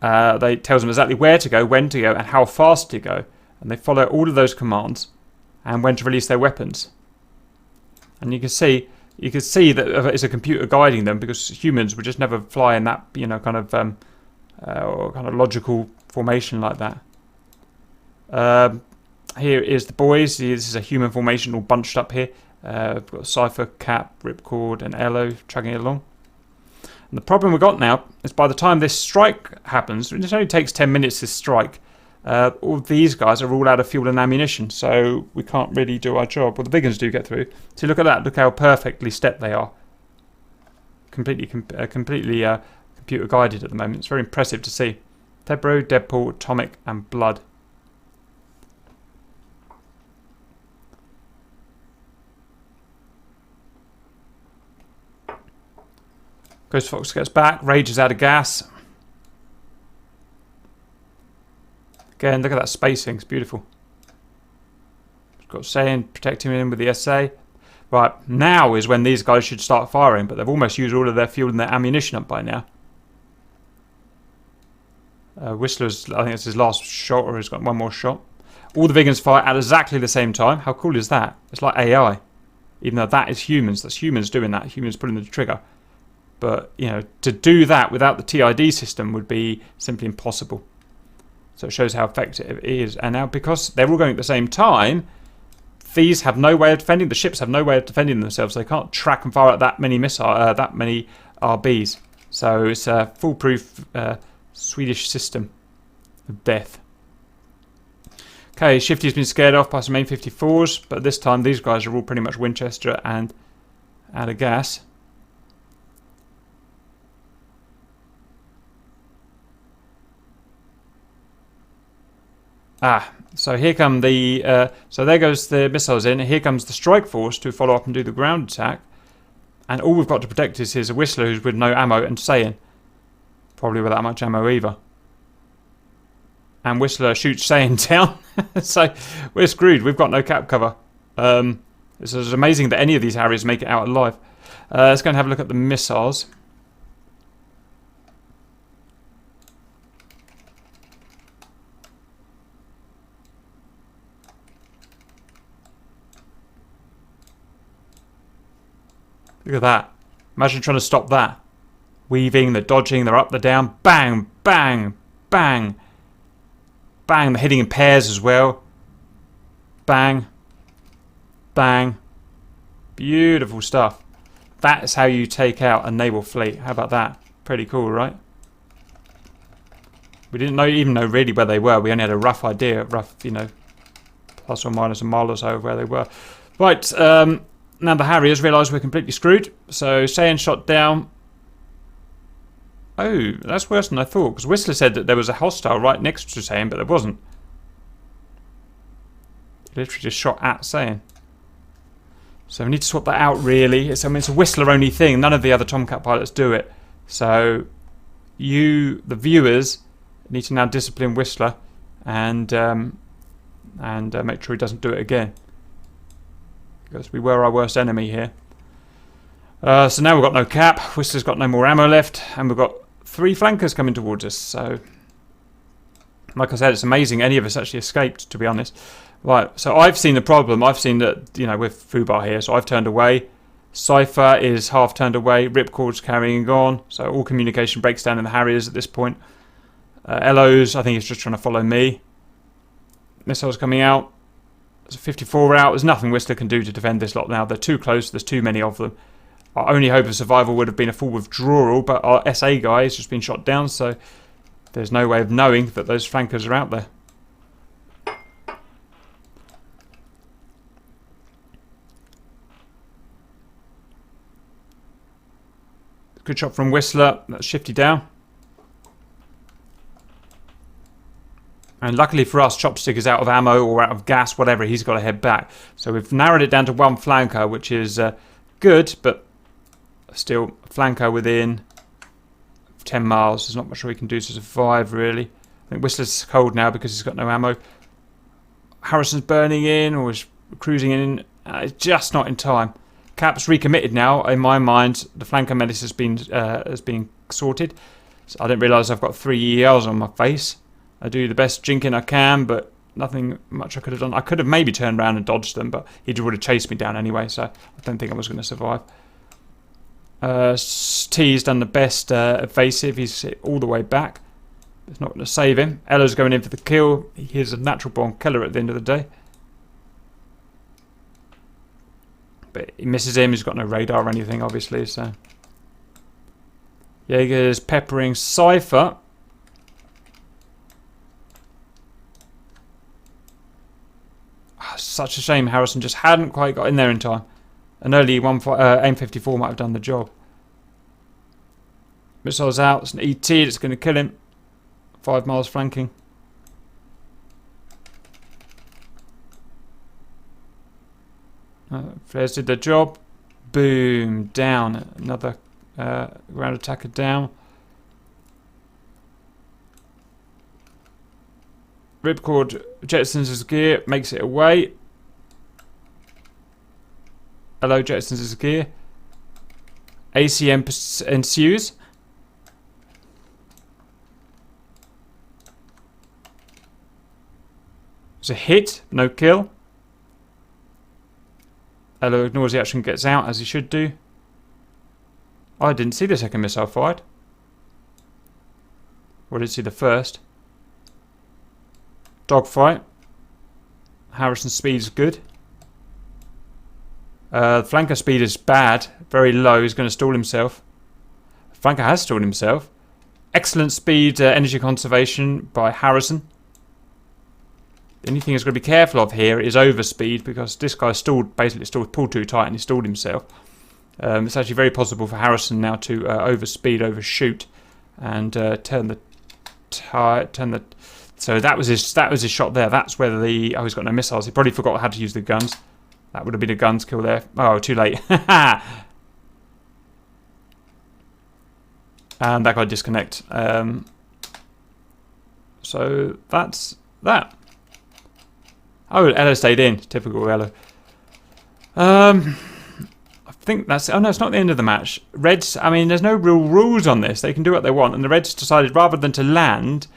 They tells them exactly where to go, when to go, and how fast to go. And they follow all of those commands and when to release their weapons. And you can see that it's a computer guiding them, because humans would just never fly in that, you know, kind of logical formation like that. Here is the boys. This is a human formation all bunched up here. We've got Cypher, Cap, Ripcord, and Elo chugging along. And the problem we've got now is by the time this strike happens, it only takes 10 minutes to strike, all these guys are all out of fuel and ammunition, so we can't really do our job. Well, the Vigans do get through. So look at that. Look how perfectly stepped they are. Completely computer guided at the moment. It's very impressive to see. Tebro, Deadpool, Atomic, and Blood. Ghost Fox gets back. Rage is out of gas. Again, look at that spacing. It's beautiful. Got Saiyan protecting him with the SA. Right, now is when these guys should start firing, but they've almost used all of their fuel and their ammunition up by now. Whistler's, I think it's his last shot, or he's got one more shot. All the Vigans fire at exactly the same time. How cool is that? It's like AI. Even though that is humans. That's humans doing that. Humans pulling the trigger. But, you know, to do that without the TID system would be simply impossible. So it shows how effective it is. And now, because they're all going at the same time, these have no way of defending. The ships have no way of defending themselves. They can't track and fire at that many that many RBs. So it's a foolproof Swedish system of death. Okay, Shifty's been scared off by some AIM-54s, but this time these guys are all pretty much Winchester and out of gas. So here come the, so there goes the missiles in. Here comes the strike force to follow up and do the ground attack. And all we've got to protect is a Whistler who's with no ammo and Saiyan. Probably without much ammo either. And Whistler shoots Saiyan down. So we're screwed. We've got no cap cover. It's amazing that any of these Harriers make it out alive. Let's go and have a look at the missiles. Look at that. Imagine trying to stop that. Weaving, they're dodging, they're up, they're down. Bang, bang, bang. Bang, they're hitting in pairs as well. Bang. Bang. Beautiful stuff. That is how you take out a naval fleet. How about that? Pretty cool, right? We didn't even know really where they were. We only had a rough idea, you know, plus or minus a mile or so of where they were. Right, now the Harriers realise we're completely screwed. So Saiyan shot down. Oh, that's worse than I thought, because Whistler said that there was a hostile right next to Saiyan, but there wasn't. He literally just shot at Saiyan. So we need to swap that out, really. It's a Whistler-only thing. None of the other Tomcat pilots do it. So you, the viewers, need to now discipline Whistler and make sure he doesn't do it again. Because we were our worst enemy here. So now we've got no cap. Whistler's got no more ammo left. And we've got 3 flankers coming towards us. So, like I said, it's amazing any of us actually escaped, to be honest. Right, so I've seen the problem. I've seen that, you know, with Fubar here. So I've turned away. Cypher is half turned away. Ripcord's carrying on. So all communication breaks down in the Harriers at this point. Elo's, I think, is just trying to follow me. Missiles coming out. There's a 54 out. There's nothing Whistler can do to defend this lot now. They're too close. There's too many of them. Our only hope of survival would have been a full withdrawal, but our SA guy has just been shot down, so there's no way of knowing that those flankers are out there. Good shot from Whistler. That's Shifty down. And luckily for us, Chopstick is out of ammo or out of gas, whatever. He's got to head back. So we've narrowed it down to 1 flanker, which is good, but still a flanker within 10 miles. There's not much we can do to survive, really. I think Whistler's cold now because he's got no ammo. Harrison's burning in, or is cruising in. It's just not in time. Cap's recommitted now. In my mind, the flanker menace has been sorted. So I didn't realise I've got 3 ELs on my face. I do the best jinking I can, but nothing much I could have done. I could have maybe turned around and dodged them, but he would have chased me down anyway, so I don't think I was going to survive. T's done the best evasive. He's all the way back. It's not going to save him. Ella's going in for the kill. He is a natural born killer at the end of the day. But he misses him. He's got no radar or anything, obviously, so... Jaeger's peppering Cypher. Such a shame Harrison just hadn't quite got in there in time. An early AIM-54 might have done the job. Missiles out. It's an ET that's going to kill him. 5 miles flanking. Flares did their job. Boom. Down. Another ground attacker down. Ripcord jettisons his gear, makes it away. Hello, jettisons his gear. ACM ensues. It's a hit, no kill. Hello ignores the action, gets out as he should do. I didn't see the second missile fired. Or did see the first. Dogfight. Harrison's speed is good. Flanker speed is bad. Very low. He's going to stall himself. Flanker has stalled himself. Excellent speed energy conservation by Harrison. The only thing he's got to be careful of here is overspeed, because this guy basically pulled too tight and he stalled himself. It's actually very possible for Harrison now to overspeed, overshoot, and turn the. So that was his shot there. That's where he's got no missiles. He probably forgot how to use the guns. That would have been a guns kill there. Oh, too late. And that guy disconnect. So that's that. Oh, Elo stayed in. Typical Elo. I think that's... Oh, no, it's not the end of the match. Reds... I mean, there's no real rules on this. They can do what they want. And the Reds decided, rather than to land,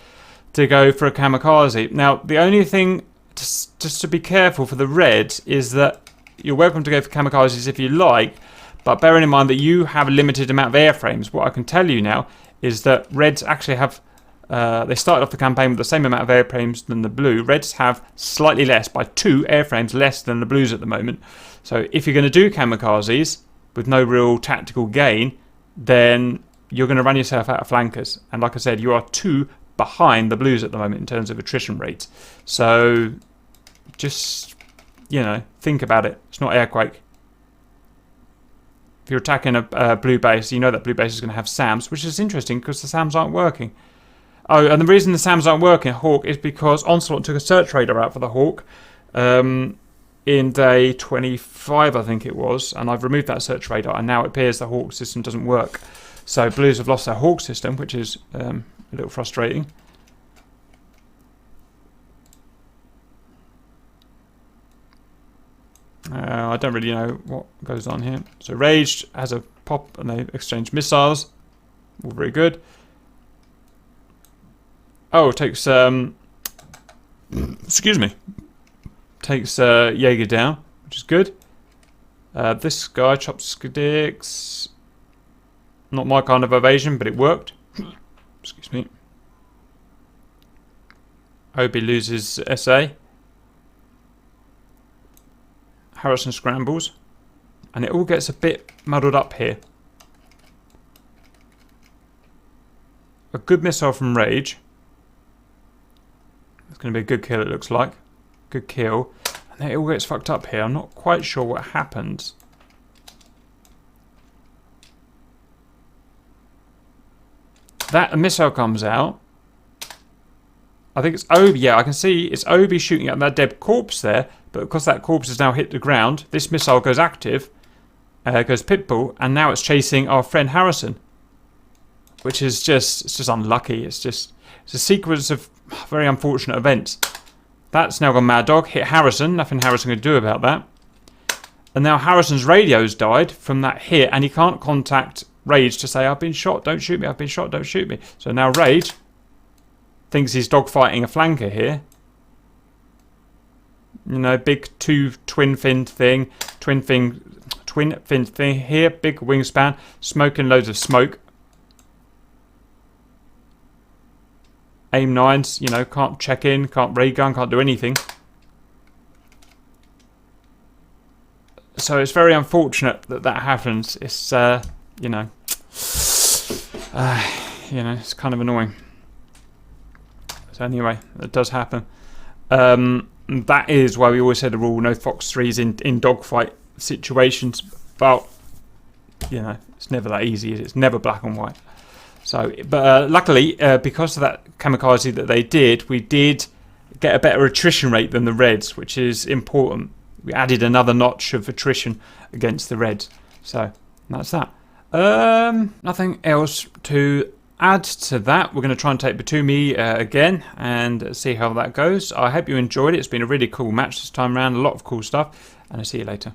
to go for a kamikaze. Now, the only thing, just to be careful for the Reds, is that you're welcome to go for kamikazes if you like, but bearing in mind that you have a limited amount of airframes, what I can tell you now is that Reds actually have... they started off the campaign with the same amount of airframes than the Blue. Reds have slightly less, by 2 airframes less than the Blues at the moment. So if you're going to do kamikazes with no real tactical gain, then you're going to run yourself out of flankers. And like I said, you are 2 behind the Blues at the moment in terms of attrition rates. So just, think about it. It's not Airquake. If you're attacking a Blue base, you know that Blue base is going to have SAMs, which is interesting because the SAMs aren't working. Oh, and the reason the SAMs aren't working, Hawk, is because Onslaught took a search radar out for the Hawk in day 25, I think it was, and I've removed that search radar, and now it appears the Hawk system doesn't work. So Blues have lost their Hawk system, which is a little frustrating. I don't really know what goes on here. So Rage has a pop, and they exchange missiles. All very good. Oh, it takes excuse me. Takes Jaeger down, which is good. This guy, Chopsticks, not my kind of evasion, but it worked. Excuse me. Obi loses SA. Harrison scrambles, and it all gets a bit muddled up here. A good missile from Rage. It's going to be a good kill, it looks like. Good kill. And then it all gets fucked up here. I'm not quite sure what happens. That missile comes out. I think it's Obi. Yeah, I can see it's Obi shooting at that dead corpse there. But because that corpse has now hit the ground, this missile goes active. Goes Pitbull. And now it's chasing our friend Harrison. Which is just... It's just unlucky. It's a sequence of very unfortunate events. That's now gone Mad Dog. Hit Harrison. Nothing Harrison can do about that. And now Harrison's radio's died from that hit, and he can't contact Rage to say, I've been shot, don't shoot me, I've been shot, don't shoot me. So now Rage thinks he's dogfighting a flanker here. You know, big twin fin thing here, big wingspan, smoking loads of smoke. Aim 9s, you know, can't check in, can't ray gun, can't do anything. So it's very unfortunate that that happens. It's, you know, it's kind of annoying. So anyway, it does happen. That is why we always had a rule: no Fox 3s in dogfight situations. But you know, it's never that easy. It's never black and white. So, but luckily, because of that kamikaze that they did, we did get a better attrition rate than the Reds, which is important. We added another notch of attrition against the Reds. So that's that. Nothing else to add to that. We're going to try and take Batumi again and see how that goes. I hope you enjoyed it. It's been a really cool match this time around. A lot of cool stuff. And I'll see you later.